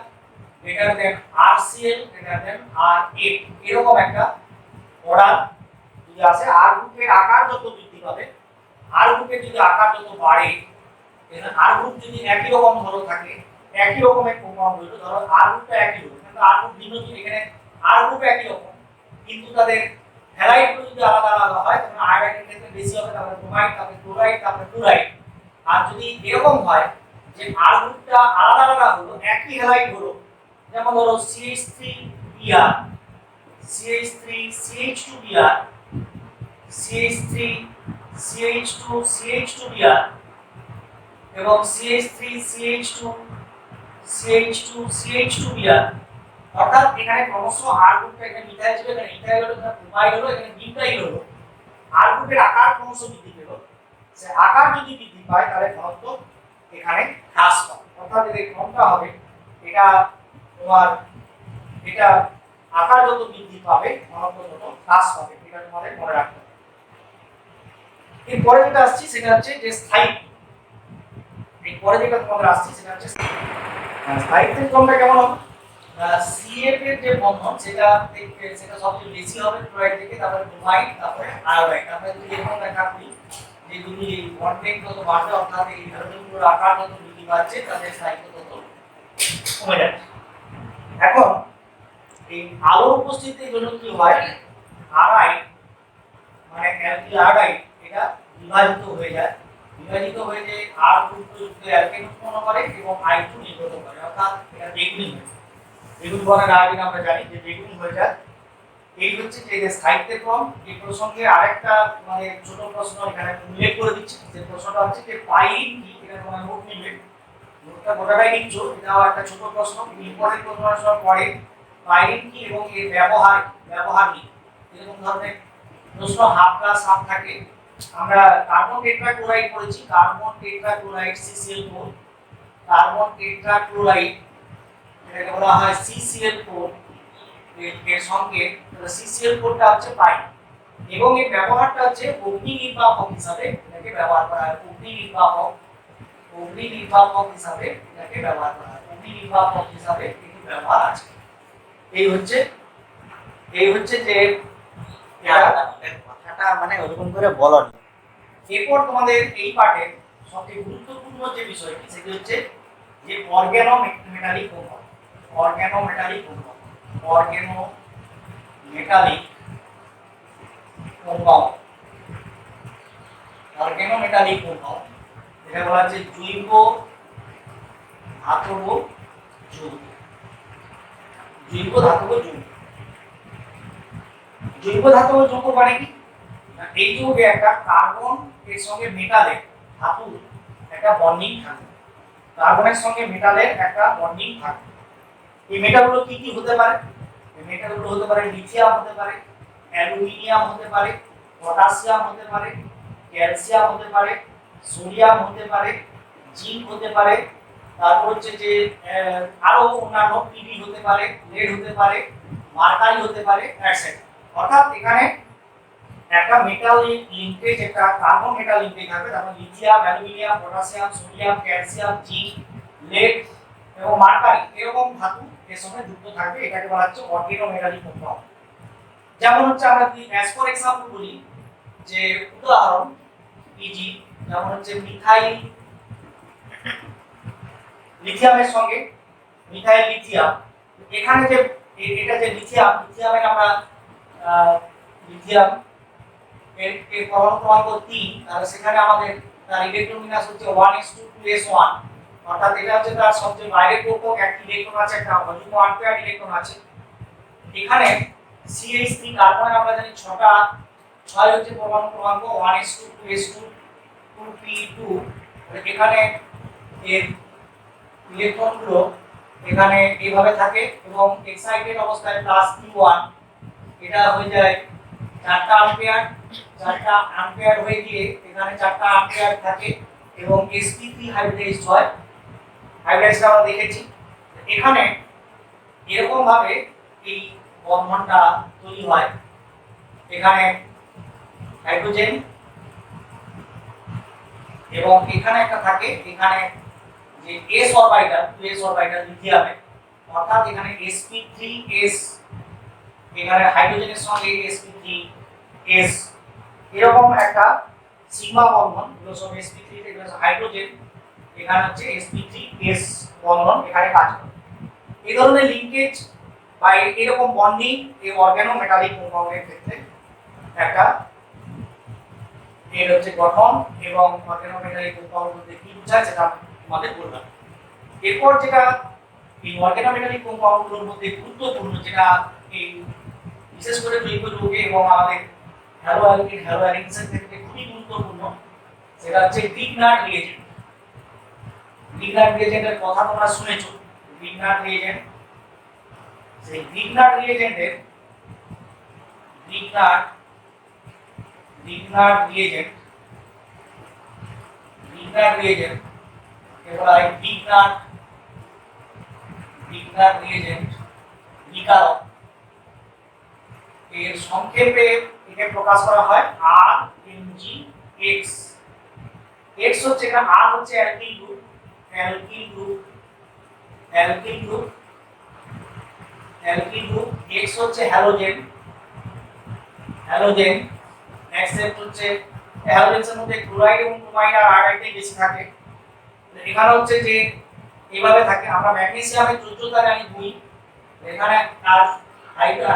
greater than RCl greater than RA এরকম একটা অর্ডার যদি আসে আর গ্রুপের আকার যত বৃদ্ধি পাবে, আর গ্রুপের যদি আকার যত বাড়ে, এখানে আর গ্রুপ যদি একই রকম ধরো থাকে, একই রকমের কম্পাউন্ড হলো, ধরো আর গ্রুপটা একই রকম কিন্তু আর গ্রুপ ভিন্ন, যদি এখানে আর গ্রুপ একই রকম কিন্তু তাদের হ্যালাইডগুলো যদি আলাদা আলাদা হয় তখন আয়োডাইডের ক্ষেত্রে বেশি হবে, তারপরে ব্রোমাইড, তারপরে ক্লোরাইড, তারপরে ক্লোরাইড। আর যদি এরকম হয় যে আর গ্রুপটা আলাদা আলাদা হলো, একই হ্যালাইড হলো, যেমন ধরো CH3Br, CH3 CH2Br, CH3 CH2 CH2Br এবং CH3 CH2 CH2 CH2Br, অর্থাৎ এখানে ক্রমশ আর গ্রুপটা এখানে মিথাইল ছিল, এখানে ইথাইল হলো, এখানে ব্রোমাইড হলো, এখানে বিউটাইল হলো। আর গ্রুপের আকার ক্রমশ বৃদ্ধি পেল, সে আকার যদি বৃদ্ধি পায় তাহলে ঘনত্ব এখানে হ্রাস পাবে, অর্থাৎ এর ক্রমটা হবে এটা তোমার, এটা আকার যত বৃদ্ধি পাবে ঘনত্ব তত হ্রাস পাবে, এটা তোমাদের মনে রাখতে হবে। এরপরে যেটা আসছে সেটা হচ্ছে যে স্থায়িত্ব। এরপরে যেটা তোমাদের আসছে সেটা হচ্ছে স্থায়িত্বের ক্রমটা কেমন হবে। CF এর যে বন্ধন সেটা সবচেয়ে বেশি হবে ক্লোরাইড থেকে, তারপরে ব্রোমাইড, তারপরে আয়োডাইড। তারপরে যদি এরকম দেখা করি যে যদি বন্ডিং যত বাড়বে অর্থাৎ এই হাইড্রোজেনগুলোর আকার যত বৃদ্ধি পাচ্ছে তাদের স্থায়িত্ব তত কমে যাচ্ছে। এখন এই আলোর উপস্থিতির জন্য কি হয়, আরাইড মানে অ্যালকিল আয়োডাইড এটা বিভাজিত হয়ে যায়, বিভাজিত হয়ে যে আর গ্রুপযুক্ত অ্যালকেন উৎপন্ন করে এবং I2 নির্গত করে, অর্থাৎ এটা বেগুনি হয়ে যায়। বেগুনি বর্ণের আয়োডিন আমরা জানি যে বেগুনি হয়ে যায়। এই হচ্ছে যে স্থায়িত্বের ক্রম। এই প্রসঙ্গে আরেকটা মানে ছোট প্রশ্ন এখানে উল্লেখ করে দিচ্ছি, যে প্রশ্নটা হচ্ছে যে পাইরিন কি, এটা তোমরা নোট নিবে, নোটটা গোটাটাই নিচ্ছ, এটাও একটা ছোট প্রশ্ন, ইম্পর্টেন্ট প্রশ্ন পড়ে। পাইরিন কি এবং এর ব্যবহার কি, এরকম ধরনের প্রশ্ন হাফ ক্লাস হাফ থাকে। আমরা কার্বন টেট্রাক্লোরাইড পড়েছি, carbon tetrachloride CCl4, carbon tetrachloride এটাকে বলা হয় CCl4, এর সঙ্গে CCl4টা হচ্ছে পাইন এবং এর ব্যবহারটা হচ্ছে অগ্নি নির্বাপক হিসাবে এটাকে ব্যবহার করা হয়, অগ্নি নির্বাপক হিসাবে এটাকে ব্যবহার করা হয়, অগ্নি নির্বাপক হিসাবে এর ব্যবহার আছে। এই হচ্ছে যে কথাটা মানে ওরকম করে বলনি। এরপর তোমাদের এই পাঠে সবচেয়ে গুরুত্বপূর্ণ যে বিষয়টি সেটি হচ্ছে যে অর্গানোমেটালিক কম্পাউন্ড। অর্গানোমেটালিক কম্পাউন্ড এটা বলা হচ্ছে জৈব ধাতব যৌগ। জৈব ধাতব যৌগ মানে কি, এই যৌগে একটা কার্বন এর সঙ্গে মেটালের ধাতু একটা বন্ডিং থাকে, কার্বনের সঙ্গে মেটালের একটা বন্ডিং থাকে। এই মেটালগুলো কি কি হতে পারে, এই মেটালগুলো হতে পারে লিথিয়াম হতে পারে, অ্যালুমিনিয়াম হতে পারে, পটাশিয়াম হতে পারে, ক্যালসিয়াম হতে পারে, সোডিয়াম হতে পারে, জিঙ্ক হতে পারে, তারপর হচ্ছে যে আরো অন্যান্য পিবি হতে পারে, লেড হতে পারে, মার্কারি হতে পারে, এটসেট্রা। অর্থাৎ এখানে একটা মেটাল লিঙ্কেজ, একটা কার্বন মেটাল লিঙ্কেজ থাকবে, তারপর lithium, aluminium, potassium, sodium, calcium, zinc, lead এবং মার্কারি এরকম ধাতু এর সঙ্গে যুক্ত থাকবে, এটাকে বলা হচ্ছে অর্গানোমেটালিক কম্পাউন্ড। যেমন হচ্ছে আমরা যদি অ্যাজ ফর এক্সাম্পল বলি, যে উদাহরণ ইজি, যেমন হচ্ছে মিথাইল লিথিয়ামের সঙ্গে মিথাইল লিথিয়াম, এখানে যে এটা যে লিথিয়ামের আমরা লিথিয়াম এর পরমাণু ক্রমাঙ্ক 3, তাহলে সেখানে আমাদের তার ইলেকট্রন বিন্যাস হচ্ছে 1s2 2s1, অর্থাৎ এটা হচ্ছে তার সবচেয়ে বাইরের কক্ষক, একটি ইলেকট্রন আছে, একটা যুগ্ম 1 পেয়ার ইলেকট্রন আছে। এখানে CH3 কার্বনে আমরা জানি 6টা, 6 হচ্ছে পরমাণু ক্রমাঙ্ক, 1s2 2s2 2p2, এখানে এর ইলেকট্রনগুলো এখানে এইভাবে থাকে এবং এক্সাইটেড অবস্থায় +q1, এটা হয়ে যায় 4টা অ্যাম্পিয়ার হয়ে গিয়ে এখানে 4টা অ্যাম্পিয়ার থাকে এবং sp3 হাইব্রিডাইজড হয়। হাইব্রিডাইজড আমরা দেখেছি। এখানে এরকম ভাবে এই বন্ধনটা তৈরি হয়, এখানে হাইড্রোজেন এবং এখানে একটা থাকে, এখানে যে s অরবিটাল লিথিয়ামে, অর্থাৎ এখানে sp3s এখানে হাইড্রোজেনের সঙ্গে sp3 s এরকম একটা সিগমা বন্ধন, এগুলো সব sp3 এগুলো হাইড্রোজেন, এখানে হচ্ছে sp3s বন্ধন এখানে কাজ করে। এই ধরনের লিংকেজ বা এরকম বন্ডিং এই অর্গানোমেটালিক কম্পাউন্ডের ক্ষেত্রে একটা এর হচ্ছে গঠন এবং অর্গানোমেটালিক কম্পাউন্ড বলতে কি বোঝায় সেটা আমাদের বললাম। এরপর যেটা এই অর্গানোমেটালিক কম্পাউন্ডগুলোর মধ্যে গুরুত্বপূর্ণ, যেটা এই বিশেষ করে জৈব যৌগে এবং আমাদের হ্যালো অ্যালকিন হ্যালো অ্যালিনসের ক্ষেত্রে খুবই গুরুত্বপূর্ণ, সেটা হচ্ছে গ্রিগনার্ড রিএজেন্ট। গ্রিগনার্ড রিএজেন্টের কথা তোমরা শুনেছো। গ্রিগনার্ড রিএজেন্ট, সেই গ্রিগনার্ড রিএজেন্টের গ্রিগনার্ড রিএজেন্ট এবার গ্রিগনার্ড রিএজেন্ট বিকারক, এর সংক্ষেপে একে প্রকাশ করা হয় RMgX। X হচ্ছে এখানে R হচ্ছে অ্যালকিল গ্রুপ, X হচ্ছে হ্যালোজেন, অ্যাকসেপ্ট হচ্ছে হ্যালোজেনের মধ্যে ক্লোরাইড এবং ব্রোমাইড আর আয়োডাইড বেশি থাকে। এখানে হচ্ছে যে এইভাবে থাকে, আমরা ম্যাগনেসিয়ামের যোজ্যতা জানি 2, এখানে আর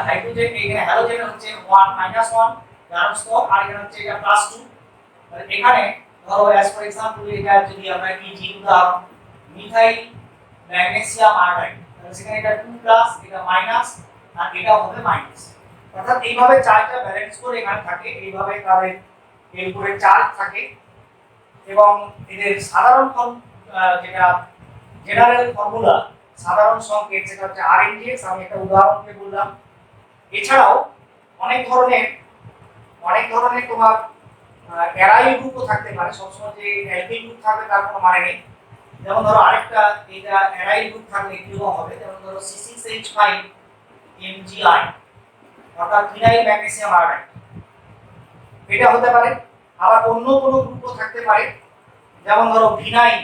হাইড্রোজেন এখানে হ্যালোজেন হচ্ছে 1 -1 গ্রাম স্তর, আর এখানে হচ্ছে এটা +2। তাহলে এখানে ধরো অ্যাজ ফর एग्जांपल এটা যদি আমরা ইজি উদাহরণ মিথাইল ম্যাগনেসিয়াম আয়োডাইড, তাহলে সেখানে এটা 2+ এটা মাইনাস আর এটা হবে মাইনাস। অর্থাৎ এইভাবে চার্জটা ব্যালেন্স করে এখানে থাকে, এইভাবে তাদের এর উপরে চার্জ থাকে এবং এদের সাধারণ যেটা জেনারেল ফর্মুলা, সাধারণ সংকেত যেটা হচ্ছে RMgX, আমি একটা উদাহরণ দিয়ে বললাম। এছাড়াও অনেক ধরনের তোমার অ্যারাইল গ্রুপও থাকতে পারে, সবসময় যে অ্যালকিল গ্রুপ থাকবে তার কোনো মানে নেই। যেমন ধরো আরেকটা এটা অ্যারাইল গ্রুপ থাকলে কিরকম হবে, যেমন ধরো C6H5MgI অর্থাৎ ফিনাইল ম্যাগনেসিয়াম আয়োডাইড, এটা হতে পারে। আবার অন্য কোনো গ্রুপও থাকতে পারে, যেমন ধরো ভিনাইল,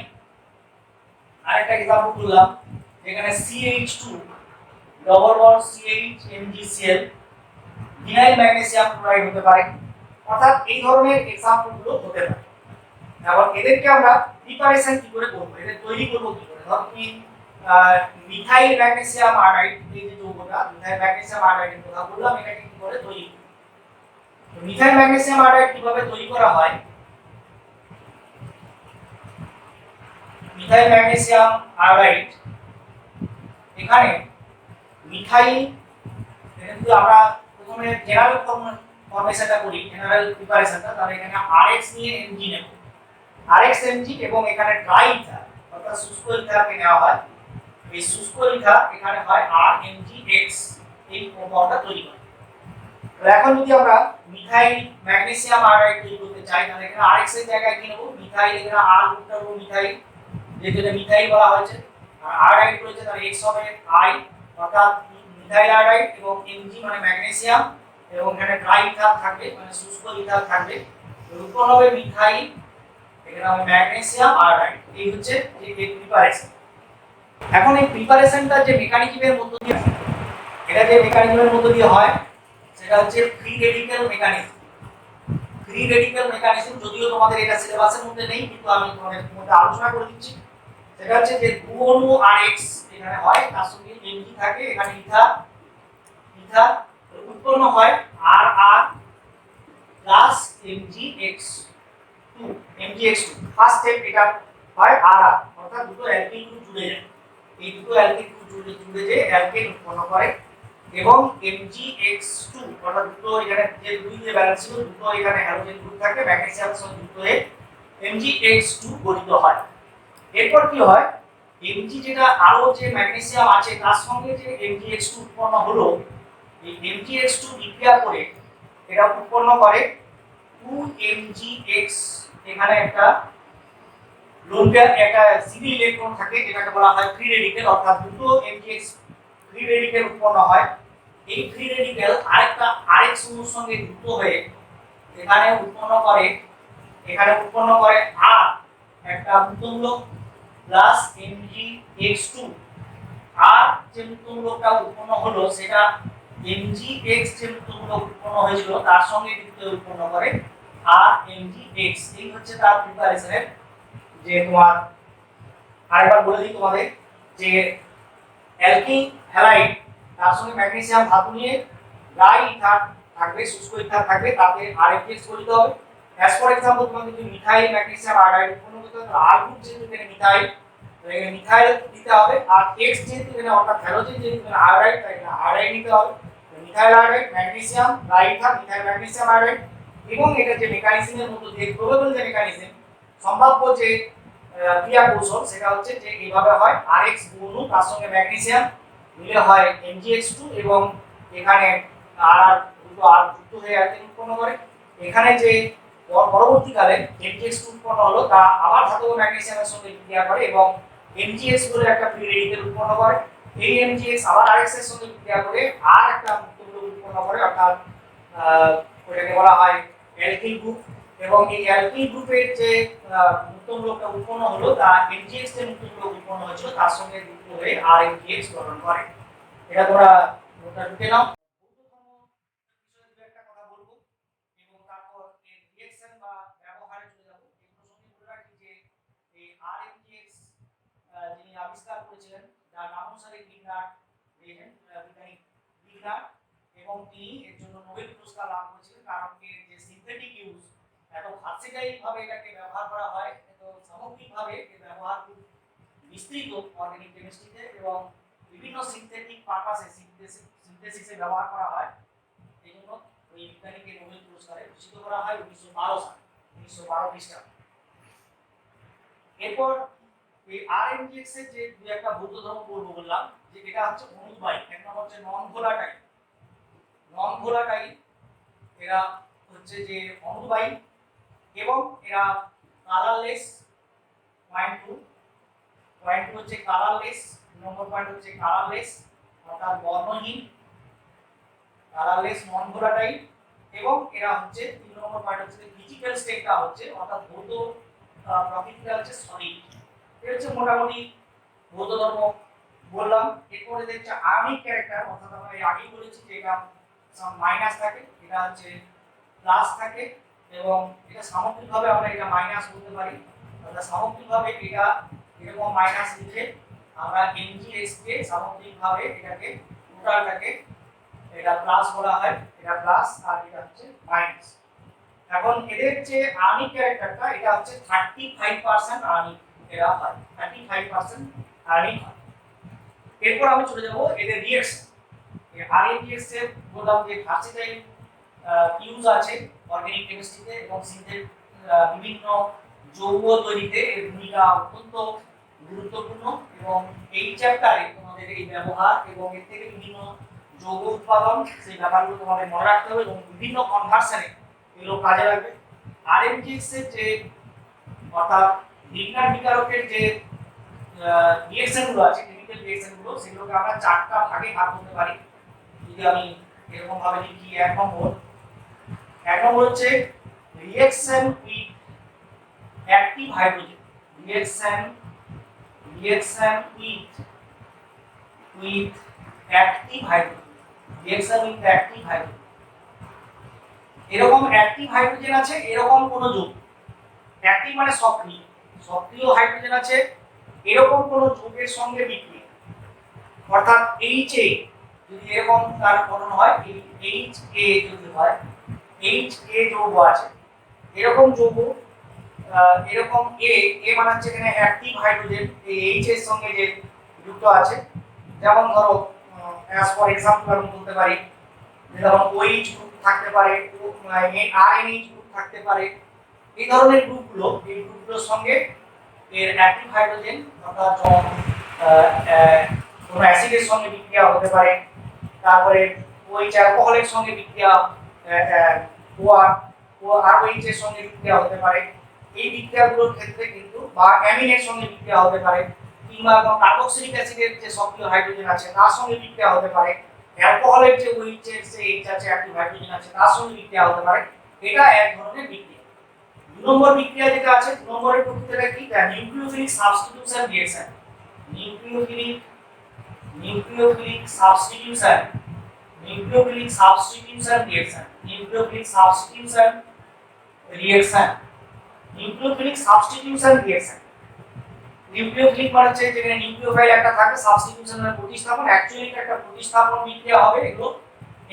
আরেকটা एग्जांपल বললাম যেখানে CH2 double bond CH vinyl magnesium chloride হতে পারে। অর্থাৎ এই ধরনের एग्जांपल গুলো হতে পারে। এবং এদেরকে আমরা প্রিপারেশন কি করে করব, এদের তৈরি করব কি করে। ধর তুমি মিথাইল ম্যাগনেসিয়াম আয়োডাইড, এই যে যৌগটা মিথাইল ম্যাগনেসিয়াম আয়োডাইডের কথা বললাম, এটাকে কি করে তৈরি করব। তো মিথাইল ম্যাগনেসিয়াম আয়োডাইড কিভাবে তৈরি করা হয়, মিথাইল ম্যাগনেসিয়াম আয়োডাইড এখানে মিথাইল, কিন্তু আমরা প্রথমে জেনারেল ফর্মেশনটা করি, জেনারেল প্রিপারেশনটা, তাহলে এখানে RX নিয়ে Mg নেব, RX Mg এবং এখানে ড্রাই ইথার অর্থাৎ শুষ্ক ইথারকে নেওয়া হয়। এই শুষ্ক ইথার এখানে হয় RMgX, এই কম্পাউন্ডটা তৈরি করে। তো এখন যদি আমরা মিথাইল ম্যাগনেসিয়াম আয়োডাইড তৈরি করতে চাই, তাহলে এখানে RX এর জায়গায় কি নেব, মিথাইল, এখানে R গ্রুপটা হলো মিথাইল, যেটা মিথাইল বলা হয়েছে, আর আয়োডাইড করেছে, তাহলে X হবে I, অর্থাৎ মিথাইল আয়োডাইড এবং Mg মানে ম্যাগনেসিয়াম, এবং এখানে ড্রাই ইথার থাকবে মানে শুষ্ক ইথার থাকবে, উৎপন্ন হবে মিথাইল, এখানে হবে ম্যাগনেসিয়াম আয়োডাইড। এই হচ্ছে এই প্রিপারেশন। এখন এই প্রিপারেশনটা যে মেকানিজমের মধ্য দিয়ে, এটা যে মেকানিজমের মধ্য দিয়ে হয় সেটা হচ্ছে free radical mechanism. Free radical mechanism যদিও তোমাদের এটা সিলেবাসের মধ্যে নেই, কিন্তু আমি তোমাদের মধ্যে আলোচনা করে দিচ্ছি। সেটা হচ্ছে যে দু অণু RX এখানে হয়, তার সঙ্গে Mg থাকে, এখানে ইথার উৎপন্ন হয় RR plus MgX2। First step এটা হয় RR, অর্থাৎ দুটো অ্যালকিল গ্রুপ জুড়ে যায়, এই দুটো অ্যালকিল গ্রুপ জুড়ে যে অ্যালকেন উৎপন্ন করে, এবং MgX2 অর্থাৎ দুটো এখানে যে দুই যে ব্যালেন্স ছিল, দুটো এখানে হ্যালোজেন গ্রুপ থাকে, ম্যাগনেসিয়ামের সঙ্গে যুক্ত হয়ে MgX2 গঠিত হয়। এরপর কি হয়, Mg যেটা আরো যে ম্যাগনেসিয়াম আছে তার সঙ্গে যে MgX2 উৎপন্ন হলো, এই MgX2 বিক্রিয়া করে এটা উৎপন্ন করে 2MgX। এখানে একটা লোন পেয়ার, একটা সিডি ইলেকট্রন থাকে, যেটাকে বলা হয় ফ্রি রেডিক্যাল, অর্থাৎ দুটো MgX ফ্রি রেডিক্যাল উৎপন্ন হয়। এই ফ্রি রেডিক্যাল আরেকটা RX অণুর সঙ্গে যুক্ত হয়ে এখানে উৎপন্ন করে আর একটা মূলক প্লাস MgX2। আর যে মূলকটা উৎপন্ন হলো সেটা এমজিএক্স যে মূলকগুলো উৎপন্ন হয়েছিল তার সঙ্গে বিক্রিয়া উৎপন্ন করে আর এমজিএক্স। এই হচ্ছে তার প্রিপারেশনের যে তোমার, আরেকবার বলে দিই তোমাদের, যে অ্যালকিল হ্যালাইড তার সঙ্গে ম্যাগনেসিয়াম ধাতু নিয়ে ডাই ইথার থাকবে, শুষ্ক ইথার থাকবে, তাতে আরএফএক্স গঠিত হবে। অ্যাজ ফর এক্সাম্পল তোমাকে যদি মিথাইল ম্যাগনেসিয়াম আয়োডাইড উৎপন্ন করতে হয় তাহলে আর গ্রুপ যেহেতু এখানে মিথাইল, তো এখানে মিথাইল দিতে হবে, আর এক্স যেহেতু এখানে অর্থাৎ হ্যালোজেন যেহেতু এখানে আয়োডাইড, তাই এখানে আয়োডাইড নিতে হবে। Methyl iodide magnesium die ether methyl magnesium iodide. এবং এটা যে মেকানিজমের মধ্যে দিয়ে প্রবাবল যে মেকানিজম, সম্ভাব্য যে ক্রিয়া কৌশল, সেটা হচ্ছে যে এইভাবে হয় আরএক্স বন্ধু তার সঙ্গে ম্যাগনেসিয়াম মিলে হয় MgX2 এবং এখানে আর দুটো আর যুক্ত হয়ে অ্যালকেন উৎপন্ন করে। এখানে যে পরবর্তীকালে MgX2 উৎপন্ন হলো তা আবার ধাতব ম্যাগনেসিয়ামের সঙ্গে বিক্রিয়া করে এবং MgX বলে একটা ফ্রি রেডিকেল উৎপন্ন করে। এই MgX আবার RX এর সঙ্গে বিক্রিয়া করে আর একটা মুক্ত মূলক উৎপন্ন করে, অর্থাৎ ওটাকে বলা হয় অ্যালকিল গ্রুপ। এবং এই অ্যালকিল গ্রুপের যে মুক্তমূলকটা উৎপন্ন হলো তা MgX এর মুক্তমূলক উৎপন্ন হয়েছিল তার সঙ্গে যুক্ত হয়ে RMgX গঠন করে। এটা তোমরা নোটটা ঢুকে নাও। বিষয়ে দু একটা কথা বলবো এবং তারপর এর রিঅ্যাকশন বা ব্যবহারে চলে যাব। এগুলো সঙ্গে বলে রাখি যে এই RMgX যিনি আবিষ্কার করেছিলেন যার নাম অনুসারে গ্রিগনার বিজ্ঞানী গ্রিগনার, এবং তিনি এর জন্য নোবেল পুরস্কার লাভ করেছিলেন, কারণ এর যে সিনথেটিক ইউজ এত ভার্সেটাইল ভাবে এটাকে ব্যবহার করা হয়, এত সামগ্রিকভাবে এর ব্যবহার খুব বিস্তৃত অর্গানিক কেমিস্ট্রিতে এবং বিভিন্ন সিনথেটিক পারপাসে সিনথেসিসে ব্যবহার করা হয়। এই জন্য ওই বিজ্ঞানীকে নোবেল পুরস্কারে ভূষিত করা হয় 1912 সালে, 1912 খ্রিস্টাব্দে। এরপর এই আরএমজিএক্স এর যে দুই একটা ভৌত ধর্ম বলবো বললাম, যে এটা হচ্ছে অনুবায়ী। এক নম্বর হচ্ছে নন ভোলাটাইল। নন ভোলাটাইল এরা হচ্ছে যে অনুবায়ী এবং এরা কালারলেস। পয়েন্ট টু হচ্ছে কালারলেস, নম্বর পয়েন্ট হচ্ছে কালারলেস অর্থাৎ বর্ণহীন, কালারলেস নন ভোলাটাইল। এবং এরা হচ্ছে 3 নম্বর পয়েন্ট হচ্ছে ফিজিক্যাল স্টেটটা হচ্ছে অর্থাৎ ভৌত প্রকৃতিটা হচ্ছে সলিড। এটা হচ্ছে মোটামুটি ভৌত ধর্ম বললাম। এরপরে দেখছে আয়নিক ক্যারেক্টার, অর্থাৎ আমরা এই আগেই বলেছি যে এটা মাইনাস থাকে, এটা হচ্ছে প্লাস থাকে, এবং এটা সামগ্রিকভাবে আমরা এটা মাইনাস বলতে পারি। অর্থাৎ সামগ্রিকভাবে এটা এরকম মাইনাস লিখে আমরা MgX কে সামগ্রিকভাবে এটাকে টোটালটাকে এটা প্লাস বলা হয়, এটা প্লাস আর এটা হচ্ছে মাইনাস। এখন এদের যে আয়নিক ক্যারেক্টারটা এটা হচ্ছে 35% আয়নিক এরা হয়, 35% আয়নিক হয়। এরপর আমি চলে যাব এদের রিঅ্যাকশন। এই RMgX এর বললাম যে ভার্সেটাইল ইউজ আছে অর্গানিক কেমিস্ট্রিতে এবং বিভিন্ন যৌগ তৈরিতে এর ভূমিকা অত্যন্ত গুরুত্বপূর্ণ। এবং এই চ্যাপ্টারে তোমাদের এই ব্যবহার এবং এর থেকে বিভিন্ন যৌগ উৎপাদন সেই ব্যাপারগুলো তোমাদের মনে রাখতে হবে এবং বিভিন্ন কনভার্সনে এগুলো কাজে লাগবে। RMgX এর যে অর্থাৎ গ্রিগনার বিকারকের যে রিঅ্যাকশনগুলো আছে, কেমিক্যাল রিঅ্যাকশনগুলো, সেগুলোকে আমরা 4টা ভাগে ভাগ করতে পারি। যদি আমি এরকম ভাবে লিখি, এক নম্বর হচ্ছে reaction with active hydrogen. Reaction with active hydrogen. Reaction with active hydrogen, এরকম অ্যাক্টিভ হাইড্রোজেন আছে এরকম কোন যৌগ, অ্যাক্টিভ মানে সক্রিয়, সক্রিয় হাইড্রোজেন আছে এরকম কোন যৌগের সঙ্গে বিক্রিয়া, অর্থাৎ HA যদি এরকম তার গঠন হয়, HA যদি হয়, HA যৌগ আছে এরকম যৌগ, এরকম A মানে হচ্ছে এখানে অ্যাক্টিভ হাইড্রোজেন এই H এর সঙ্গে যে যুক্ত আছে। যেমন ধরো অ্যাজ ফর এক্সাম্পল আমি বলতে পারি যেমন OH গ্রুপ থাকতে পারে, RNH গ্রুপ থাকতে পারে। এই ধরনের গ্রুপগুলো, এই গ্রুপগুলোর সঙ্গে এর অ্যাক্টিভ হাইড্রোজেন অর্থাৎ কোনো অ্যাসিডের সঙ্গে বিক্রিয়া হতে পারে, তারপরে OH অ্যালকোহলের সঙ্গে বিক্রিয়া, OH এর সঙ্গে বিক্রিয়া হতে পারে। এই বিক্রিয়াগুলোর ক্ষেত্রে কিন্তু বা অ্যামিনের সঙ্গে বিক্রিয়া হতে পারে, কিংবা কার্বক্সিলিক অ্যাসিডের যে সক্রিয় হাইড্রোজেন আছে তার সঙ্গে বিক্রিয়া হতে পারে, অ্যালকোহলের যে OH এর যে H আছে অ্যাক্টিভ হাইড্রোজেন আছে তার সঙ্গে বিক্রিয়া হতে পারে। এটা এক ধরনের বিক্রিয়া। 2 নম্বর বিক্রিয়া যেটা আছে, 2 নম্বরের প্রকৃতিটা কি? Nucleophilic substitution reaction. Nucleophilic substitution nucleophilic substitution reaction, nucleophilic substitution reaction, nucleophilic substitution reaction. Nucleophilic মানে হচ্ছে যেখানে নিউক্লিওফাইল একটা থাকে, সাবস্টিটিউশন মানে প্রতিস্থাপন, অ্যাকচুয়ালি একটা প্রতিস্থাপন বিক্রিয়া হবে এগুলো,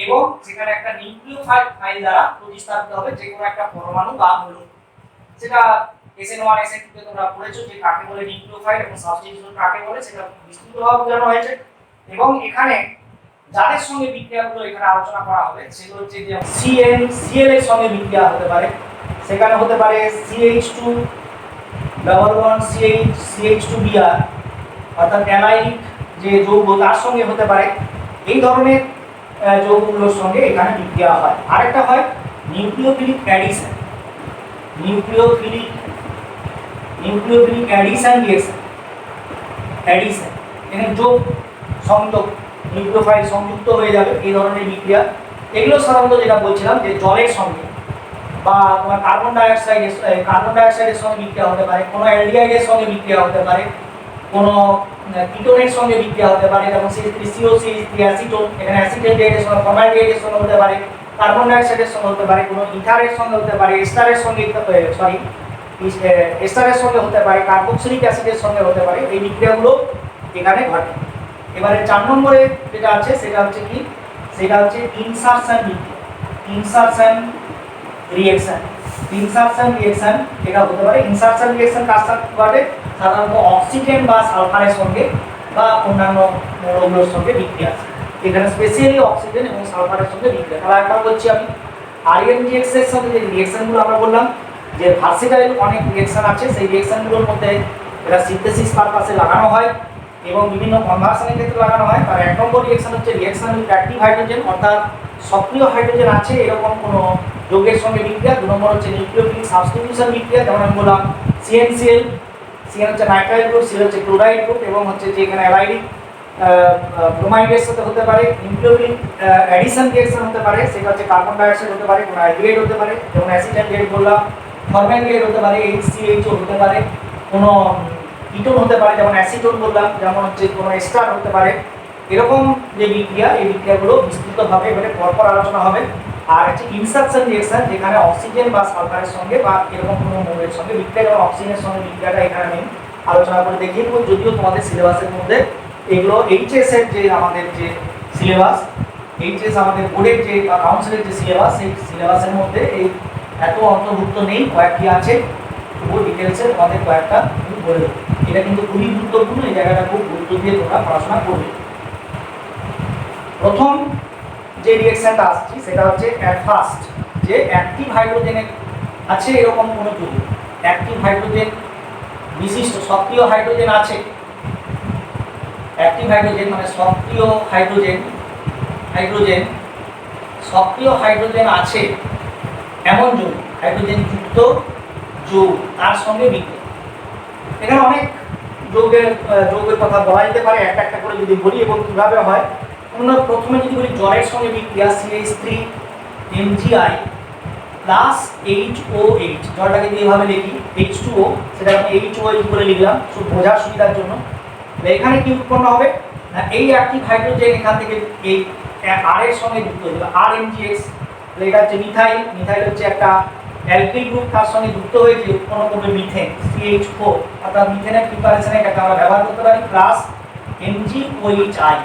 এবং সেখানে একটা নিউক্লিওফাইল দ্বারা প্রতিস্থাপিত হবে যে কোনো একটা পরমাণু বা মৌল। সেটা SN1 SN2 তে তোমরা পড়েছো যে কাকে বলে নিউক্লিওফাইল এবং সাবস্টিটিউশন কাকে বলে, সেটা বিস্তৃতভাবে বোঝানো হয়েছে। এবং এখানে যাদের সঙ্গে বিক্রিয়াগুলো এখানে আলোচনা করা হবে সেগুলো হচ্ছে যে CnCl এর সঙ্গে বিক্রিয়া হতে পারে, সেখানে হতে পারে CH2 ডাবল বন্ড CH2Br, অর্থাৎ অ্যালাইনিক যে যৌগ তার সঙ্গে হতে পারে। এই ধরনের যৌগগুলোর সঙ্গে এখানে বিক্রিয়া হয়। আরেকটা হয় nucleophilic addition, nucleophilic addition reaction, addition এখানে যোগ সংযোগ, নিউক্লিওফাইল সংযুক্ত হয়ে যাবে, এই ধরনের বিক্রিয়া। এগুলো সাধারণত যেটা বলছিলাম যে জলের সঙ্গে বা তোমার কার্বন ডাইঅক্সাইডের সঙ্গে বিক্রিয়া হতে পারে, কোনো অ্যালডিহাইডের সঙ্গে বিক্রিয়া হতে পারে, কোনো কিটোনের সঙ্গে বিক্রিয়া হতে পারে, যেমন CH3COCH3 অ্যাসিটোন, এখানে অ্যাসিটালডিহাইডের সঙ্গে ফর্মালডিহাইডের সঙ্গে হতে পারে, কার্বন ডাইঅক্সাইডের সঙ্গে হতে পারে, কোনো ইথারের সঙ্গে হতে পারে, এস্টারের সঙ্গে এস্টারের সঙ্গে হতে পারে, কার্বক্সিলিক অ্যাসিডের সঙ্গে হতে পারে। এই বিক্রিয়াগুলো এখানে ঘটে। এবারে 4 নম্বরে যেটা আছে সেটা হচ্ছে কি, সেটা হচ্ছে ইনসারশন বিক্রিয়া, ইনসারশন রিঅ্যাকশন। ইনসারশন রিঅ্যাকশন এটা হতে পারে, ইনসারশন রিঅ্যাকশন কার সাথে ঘটে, সাধারণত অক্সিজেন বা সালফারের সঙ্গে বা অন্যান্য মৌলগুলোর সঙ্গে বিক্রিয়া আছে। এখানে স্পেশালি অক্সিজেন এবং সালফারের সঙ্গে বিক্রিয়া। তাহলে একবার বলছি আমি, RNGX এর সঙ্গে যে রিঅ্যাকশনগুলো আমরা বললাম যে ভার্সিটাইল অনেক রিঅ্যাকশন আছে, সেই রিঅ্যাকশনগুলোর মধ্যে এটা সিনথেসিস পারপাসে লাগানো হয় এবং বিভিন্ন কনভার্সনের ক্ষেত্রে লাগানো হয়। তার 1 নম্বর রিঅ্যাকশন হচ্ছে রিঅ্যাকশন উইথ অ্যাক্টিভ হাইড্রোজেন, অর্থাৎ সক্রিয় হাইড্রোজেন আছে এরকম কোনো যৌগের সঙ্গে বিক্রিয়া। 2 নম্বর হচ্ছে নিউক্লিওফিলিক সাবস্টিটিউশন বিক্রিয়া, যেমন আমি বললাম CnCl, CN হচ্ছে নাইট্রাইল গ্রুপ, Cl হচ্ছে ক্লোরাইড গ্রুপ, এবং হচ্ছে যে এখানে অ্যালাইনিক ব্রোমাইডের সাথে হতে পারে। নিউক্লিওফিলিক অ্যাডিশন রিঅ্যাকশন হতে পারে, সেটা হচ্ছে কার্বন ডাইঅক্সাইড হতে পারে, কোনো অ্যালডিহাইড হতে পারে, যেমন অ্যাসিটালডিহাইড বললাম, ফর্মালডিহাইড হতে পারে, HCHO হতে পারে, কোনো কিটোন হতে পারে যেমন অ্যাসিটোন বললাম, যেমন হচ্ছে কোনো এস্টার হতে পারে। এরকম যে বিক্রিয়া, এই বিক্রিয়াগুলো বিস্তৃতভাবে এবারে পরপর আলোচনা হবে। আর হচ্ছে ইনসারশন রিঅ্যাকশন, যেখানে অক্সিজেন বা সালফারের সঙ্গে বা এরকম কোনো মৌলের সঙ্গে বিক্রিয়া, যেমন অক্সিজেনের সঙ্গে বিক্রিয়াটা এখানে আমি আলোচনা করে দেখিয়ে দেবো। যদিও তোমাদের সিলেবাসের মধ্যে এগুলো এইচএস এর যে আমাদের যে সিলেবাস, এইচএস আমাদের বোর্ডের যে বা কাউন্সিলের যে সিলেবাস, সেই সিলেবাসের মধ্যে এই এত অন্তর্ভুক্ত নেই, কয়েকটি আছে, তবুও ডিটেলসে তোমাদের কয়েকটা আমি বলে দেবো। এটা কিন্তু খুবই গুরুত্বপূর্ণ, এই জায়গাটা খুব গুরুত্ব দিয়ে তোমরা পড়াশোনা করবে। প্রথম যে রিঅ্যাকশনটা আসছে সেটা হচ্ছে অ্যাট ফার্স্ট, যে অ্যাক্টিভ হাইড্রোজেন আছে এরকম কোনো যৌগ, অ্যাক্টিভ হাইড্রোজেন বিশিষ্ট সক্রিয় হাইড্রোজেন আছে, অ্যাক্টিভ হাইড্রোজেন মানে সক্রিয় হাইড্রোজেন, সক্রিয় হাইড্রোজেন আছে এমন যৌগ, হাইড্রোজেন যুক্ত যৌগ তার সঙ্গে বিক্রিয়া। এখানে অনেক যৌগের কথা বলা যেতে পারে, একটা একটা করে যদি বলি এবং কিভাবে হয়। আমরা প্রথমে যদি বলি জলের সঙ্গে বিক্রিয়া, CH3MgI প্লাস HOH, জলটাকে যদি এভাবে লিখি H2O, সেটা আমি HOH বলে লিখলাম শুধু বোঝার সুবিধার জন্য। এখানে কি উৎপন্ন হবে না, এই অ্যাক্টিভ হাইড্রোজেন এখান থেকে এই R এর সঙ্গে যুক্ত হয়ে যাবে, RNGX। এটা হচ্ছে মিথাইল, মিথাইল হচ্ছে একটা অ্যালকিল গ্রুপ, তার সঙ্গে যুক্ত হয়ে যে উৎপন্ন করবে মিথেন, CH4, অর্থাৎ মিথেনের প্রিপারেশনে এটাকে আমরা ব্যবহার করতে পারি, প্লাস MgOHI,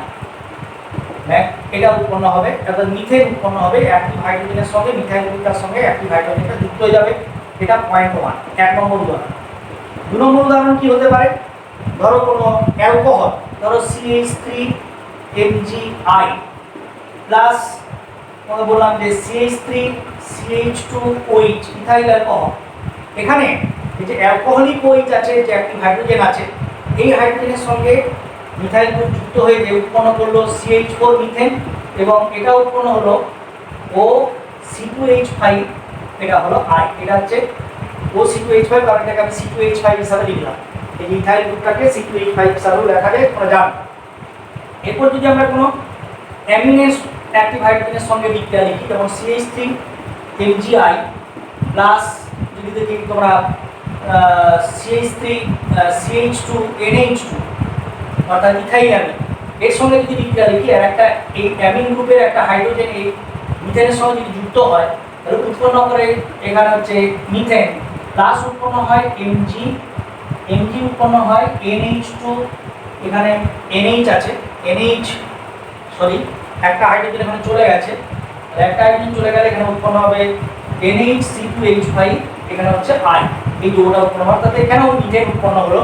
এটা উৎপন্ন হবে, অর্থাৎ মিথেন উৎপন্ন হবে অ্যাক্টিভ হাইড্রোজেনের সঙ্গে, মিথাইল গ্রুপটার সঙ্গে অ্যাক্টিভ হাইড্রোজেনটা যুক্ত হয়ে যাবে। এটা পয়েন্ট 1, 1 নম্বর উদাহরণ। 2 নম্বর উদাহরণ কি হতে পারে, ধরো কোনো অ্যালকোহল, ধরো CH3MgI প্লাস আমরা বললাম যে CH3CH2OH, ইথাইল অ্যালকোহল। এখানে এই যে অ্যালকোহলিক OH আছে, যে অ্যাক্টিভ হাইড্রোজেন আছে, এই হাইড্রোজেনের সঙ্গে মিথাইল গ্রুপ যুক্ত হয়ে যে উৎপন্ন করলো CH4 মিথেন, এবং এটা উৎপন্ন হলো OC2H5, এটা হলো I, এটা হচ্ছে OC2H5, কারণ এটাকে আমি C2H5 হিসাবে লিখলাম। এই ইথাইল গ্রুপটাকে C2H5 হিসাবেও লেখা যায়, তোমরা জানো। এরপর যদি আমরা কোনো অ্যামিনের অ্যাক্টিভ হাইড্রোজেনের সঙ্গে বিক্রিয়া লিখি, যেমন CH3MgI প্লাস যদি দেখি তোমরা CH3CH2NH2, অর্থাৎ ইথাইল অ্যামিন, এর সঙ্গে যদি বিক্রিয়া লিখি আর একটা এই অ্যামিন গ্রুপের একটা হাইড্রোজেন এই মিথেনের সঙ্গে যদি যুক্ত হয় তাহলে উৎপন্ন করে এখানে হচ্ছে মিথেন প্লাস উৎপন্ন হয় এমজি উৎপন্ন হয় NH2 এখানে NH আছে NH সরি একটা হাইড্রোজেন এখানে চলে গেছে একটা হাইড্রোজেন চলে গেলে এখানে উৎপন্ন হবে NH2CH5 এখানে হচ্ছে I এই দুটোটা উৎপন্ন হয় তাতে এখানেও মিথেন উৎপন্ন হলো।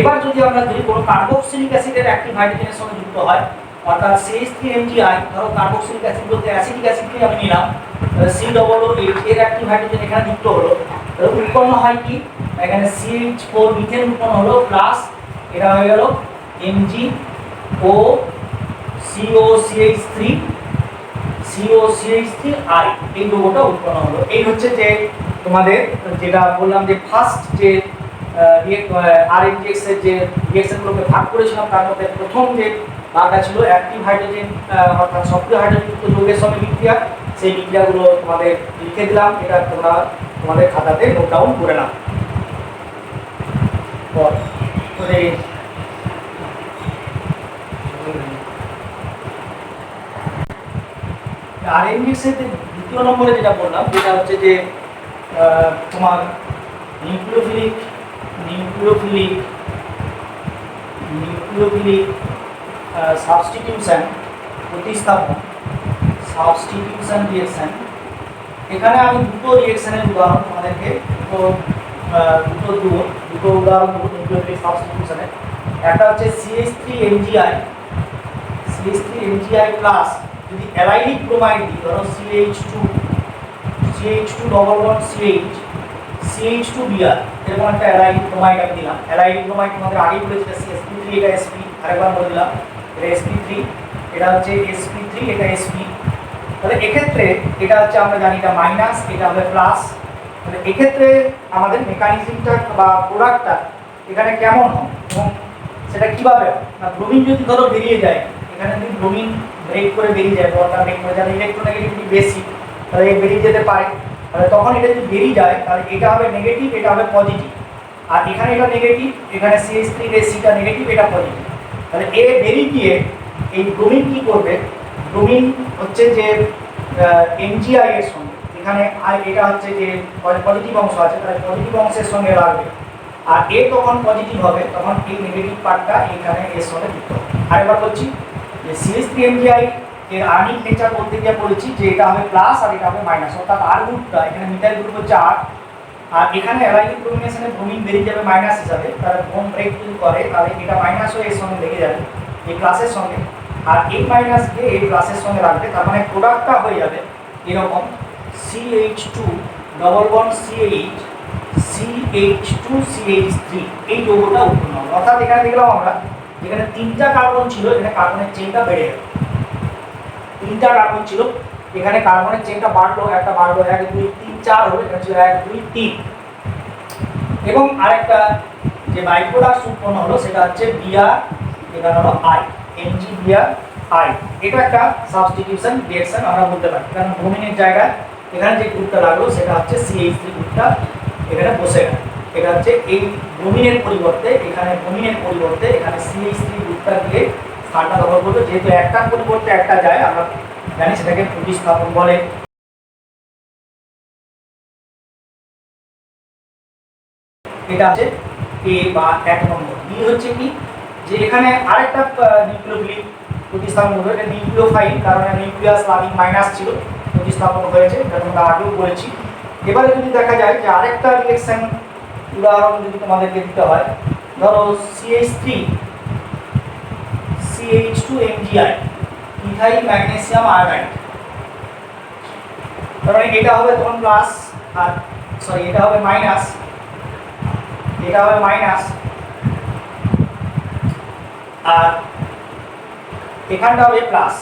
এবার যদি আমরা ধরি কোনো কার্বক্সিলিক অ্যাসিডের অ্যাক্টিভ হাইড্রোজেনের সঙ্গে যুক্ত হয় অর্থাৎ CH3MgI ধরো কার্বক্সিলিক অ্যাসিড বলতে অ্যাসিটিক অ্যাসিডকে আমি নিলাম COOH এর অ্যাক্টিভ হাইড্রোজেন এখানে যুক্ত হলো তাহলে উৎপন্ন হয় কি এখানে CH4 মিথেন উৎপন্ন হলো প্লাস এটা হয়ে গেল MgO COCH3I এই দুটোটা উৎপন্ন হলো। এই হচ্ছে যে তোমাদের যেটা বললাম যে ফার্স্ট যে RNGX এর যে রিঅ্যাকশনগুলোকে ভাগ করেছিলাম তার মধ্যে প্রথম যে ভাগটা ছিল অ্যাক্টিভ হাইড্রোজেন অর্থাৎ সক্রিয় হাইড্রোজেনযুক্ত যৌগের সঙ্গে বিক্রিয়া সেই বিক্রিয়াগুলো তোমাদের লিখে দিলাম এটা তোমরা তোমাদের খাতাতে নোট ডাউন করে নাও। RNGX এর দ্বিতীয় নম্বরে যেটা বললাম যেটা হচ্ছে যে তোমার নিউক্লিওফিলিক সাবস্টিটিউশন প্রতিস্থাপন রিঅ্যাকশন। এখানে আমি দুটো রিঅ্যাকশনের উদাহরণ তোমাদেরকে দুটো উদাহরণ দেবো নিউক্লিওফিলিক সাবস্টিটিউশনের। একটা হচ্ছে CH3MgI প্লাস যদি অ্যালাইনিক ব্রোমাইড দিই ধরো CH2 ডবল বন্ড CH2Br এরকম একটা অ্যালাইনিক ব্রোমাইড আমি দিলাম। অ্যালাইনিক ব্রোমাইড তোমাদের আগেই বলেছি sp3 এটা sp আরেকবার বলে দিলাম এটা sp3 এটা হচ্ছে sp3 এটা sp। তাহলে এক্ষেত্রে এটা হচ্ছে আমরা জানি এটা মাইনাস এটা হবে প্লাস। তাহলে এক্ষেত্রে আমাদের মেকানিজমটা বা প্রোডাক্টটা এখানে কেমন হয় এবং সেটা কিভাবে হয় না ব্রোমিন যদি ধরো বেরিয়ে যায় এখানে যদি ব্রোমিন ব্রেক করে বেরিয়ে যায় বলটা ব্রেক করে যাবে ইলেকট্রোনেগেটিভিটি বেশি তাহলে বেরিয়ে যেতে পারে তাহলে তখন এটা যদি বেরিয়ে যায় তাহলে এটা হবে নেগেটিভ এটা হবে পজিটিভ আর এখানে এটা নেগেটিভ এখানে CH3 এর সিটা নেগেটিভ এটা পজিটিভ। তাহলে এ বেরিয়ে গিয়ে এই ব্রোমিন কি করবে ব্রোমিন হচ্ছে যে MgI এর সঙ্গে এখানে এটা হচ্ছে যে পজিটিভ অংশ আছে তাহলে পজিটিভ অংশের সঙ্গে লাগবে আর এ তখন পজিটিভ হবে তখন এই নেগেটিভ পার্টটা এখানে এর সঙ্গে যুক্ত হবে। আরেকবার বলছি যে CH3MgI এর আয়নিক নেচার বলতে গিয়ে বলেছি যে এটা হবে প্লাস আর এটা হবে মাইনাস অর্থাৎ আর গ্রুপটা এখানে মিথাইল গ্রুপ হচ্ছে আর এখানে অ্যালাইনিক ব্রোমিনেশনে ব্রোমিন বেরিয়ে যাবে মাইনাস হিসাবে তাহলে বোন ব্রেক যদি করে তাহলে এটা মাইনাস হয়ে এর সঙ্গে লেগে যাবে এই প্লাসের সঙ্গে আর এই মাইনাসকে এই প্লাসের সঙ্গে রাখবে তার মানে প্রোডাক্টটা হয়ে যাবে এরকম CH2 ডবল বন্ড CH2CH3 এই যৌগটা উৎপন্ন হবে। অর্থাৎ এখানে দেখলাম আমরা এখানে তিনটা কার্বন ছিল এখানে কার্বনের চেইনটা বেড়ে গেল তিনটা কার্বন ছিল এখানে কার্বনের চেইনটা বাড়লো একটা বাড়লো 1 2 3 4 হলো এটা ছিল 1 2 3 এবং আরেকটা যে বাই প্রোডাক্ট উৎপন্ন হলো সেটা হচ্ছে Br এখানে হলো I MgBr I এটা একটা সাবস্টিটিউশন রিঅ্যাকশন আমরা বলতে পারি কারণ ব্রোমিনের জায়গায় এখানে যে গ্রুপটা লাগলো সেটা হচ্ছে CH3 গ্রুপটা এখানে বসে গেল এটা হচ্ছে এই ব্রোমিনের পরিবর্তে এখানে CH3 গ্রুপটা দিয়ে স্থানটা দখল করবে যেহেতু একটার পরিবর্তে একটা যায় আমরা জানি সেটাকে প্রতিস্থাপন বলে। এটা হচ্ছে A বা 1 নম্বর। বি হচ্ছে কি যে এখানে আরেকটা নিউক্লিওফিলিক প্রতিস্থাপন হবে এটা নিউক্লিওফাইল কারণ নিউক্লিয়াস লাভিং মাইনাস ছিল প্রতিস্থাপন হয়েছে এটা আমরা আগেও বলেছি। এবারে যদি দেখা যায় যে আরেকটা রিঅ্যাকশন উদাহরণ যদি তোমাদেরকে দিতে হয় ধরো CH2MgI ইথাইল ম্যাগনেসিয়াম আয়োডাইড কারণ এটা হবে তখন প্লাস আর সরি এটা হবে মাইনাস আর এখানটা হবে প্লাস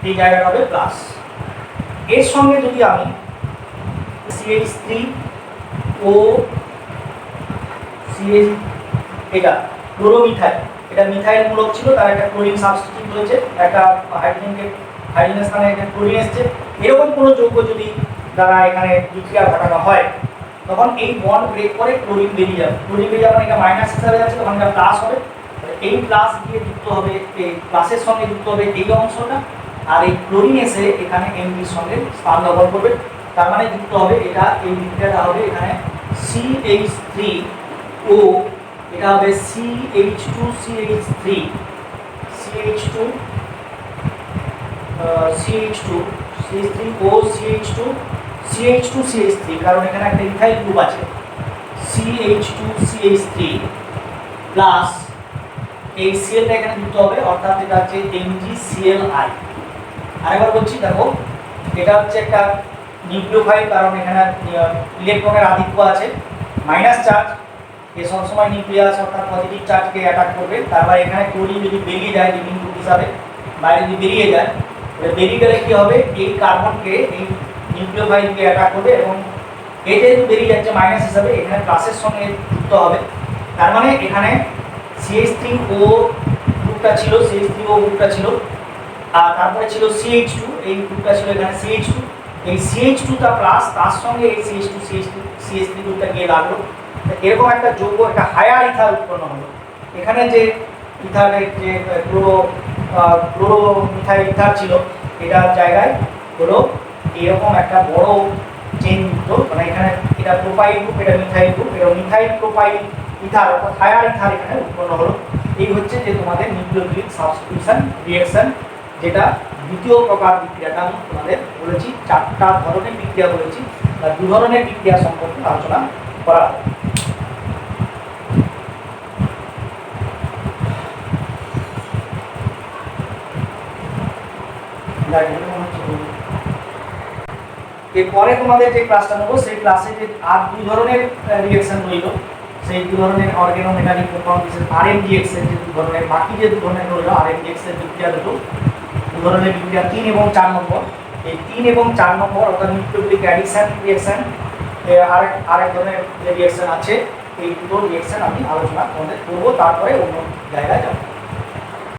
এই জায়গাটা হবে প্লাস। এর সঙ্গে যদি আমি CH3 ও CH এটা ক্লোরোমিথাইল এটা মিথাইল মূলক ছিল তার একটা ক্লোরিন সাবস্টিটিউট হয়েছে একটা হাইড্রোজেনের স্থানে একটা ক্লোরিন এসেছে এরকম কোনো যৌগ যদি দ্বারা এখানে বিক্রিয়া ঘটানো হয় তখন এই বন্ড ব্রেক করে ক্লোরিন বেরিয়ে যাবে এটা মাইনাস হিসাবে যাচ্ছে তখন এটা প্লাস হবে এই প্লাস দিয়ে যুক্ত হবে, এই প্লাসের সঙ্গে যুক্ত হবে এই অংশটা, আর এই ক্লোরিন এসে এখানে এমডির সঙ্গে স্থান দখল করবে, তার মানে যুক্ত হবে এটা, এই বিক্রিয়াটা হবে এখানে CH3O, এটা হবে CH2CH3 CH2 CH2 CH3, কারণ এখানে একটা ইথাইল গ্রুপ আছে, CH2CH3 প্লাস এই সিএলটা এখানে যুক্ত হবে, অর্থাৎ এটা হচ্ছে MgClI। আরেকবার বলছি, দেখো এটা হচ্ছে একটা নিউক্লিওফাইল, কারণ এখানে ইলেকট্রনের আধিক্য আছে, মাইনাস চার্জ, এ সবসময় নিউক্লিয়াস অর্থাৎ পজিটিভ চার্জকে অ্যাটাক করবে। তারপর এখানে ক্লোরিন যদি বেরিয়ে যায় লিভিং গ্রুপ হিসাবে, বাইরে যদি বেরিয়ে যায়, বেরিয়ে গেলে কি হবে, এই কার্বনকে এই নিউক্লিওফাইলকে অ্যাটাক করবে, এবং এই যেহেতু বেরিয়ে যাচ্ছে মাইনাস হিসাবে, এখানে প্লাসের সঙ্গে যুক্ত হবে। তার মানে এখানে CH3O গ্রুপটা ছিল, আর তারপরে ছিল CH2, এই গ্রুপটা ছিল এখানে CH2, এই CH2টা প্লাস, তার সঙ্গে এই CH3 গ্রুপটা গিয়ে লাগলো, এরকম একটা যৌগ, একটা হায়ার ইথার উৎপন্ন হলো। এখানে যে ইথারের যে ক্লোরো মিথাইল ইথার ছিল, এটার জায়গায় হলো এরকম একটা বড় চেইন যুক্ত, মানে এখানে এটা প্রোপাইল গ্রুপ, এটা মিথাইল গ্রুপ, এটা মিথাইল প্রোপাইল ইথার অর্থাৎ হায়ার ইথার এখানে উৎপন্ন হলো। এই হচ্ছে যে তোমাদের নিউক্লিওফিলিক সাবস্টিটিউশন রিঅ্যাকশন, যেটা দ্বিতীয় প্রকার বিক্রিয়াটা আমি তোমাদের বলেছি, 4টা ধরনের বিক্রিয়া বলেছি, বা 2 ধরনের বিক্রিয়া সম্পর্কে আলোচনা করা হবে। এরপরে তোমাদের যে ক্লাসটা নেবো, সেই ক্লাসে যে আর 2 ধরনের রিঅ্যাকশন রইল, সেই 2 ধরনের অর্গানোমেটালিক কম্পাউন্ডের RMGX এর যে 2 ধরনের, বাকি যে 2 ধরনের রইল RMGX এর বিক্রিয়া, 2 ধরনের বিক্রিয়া 3 এবং 4 নম্বর। এই 3 এবং 4 নম্বর অর্থাৎ নিউক্লিওফিলিক অ্যাডিশন রিঅ্যাকশন, আরেক ধরনের যে রিঅ্যাকশন আছে, এই দুটো রিঅ্যাকশন আমি আলোচনা তোমাদের করবো, তারপরে অন্য জায়গায় যাবো।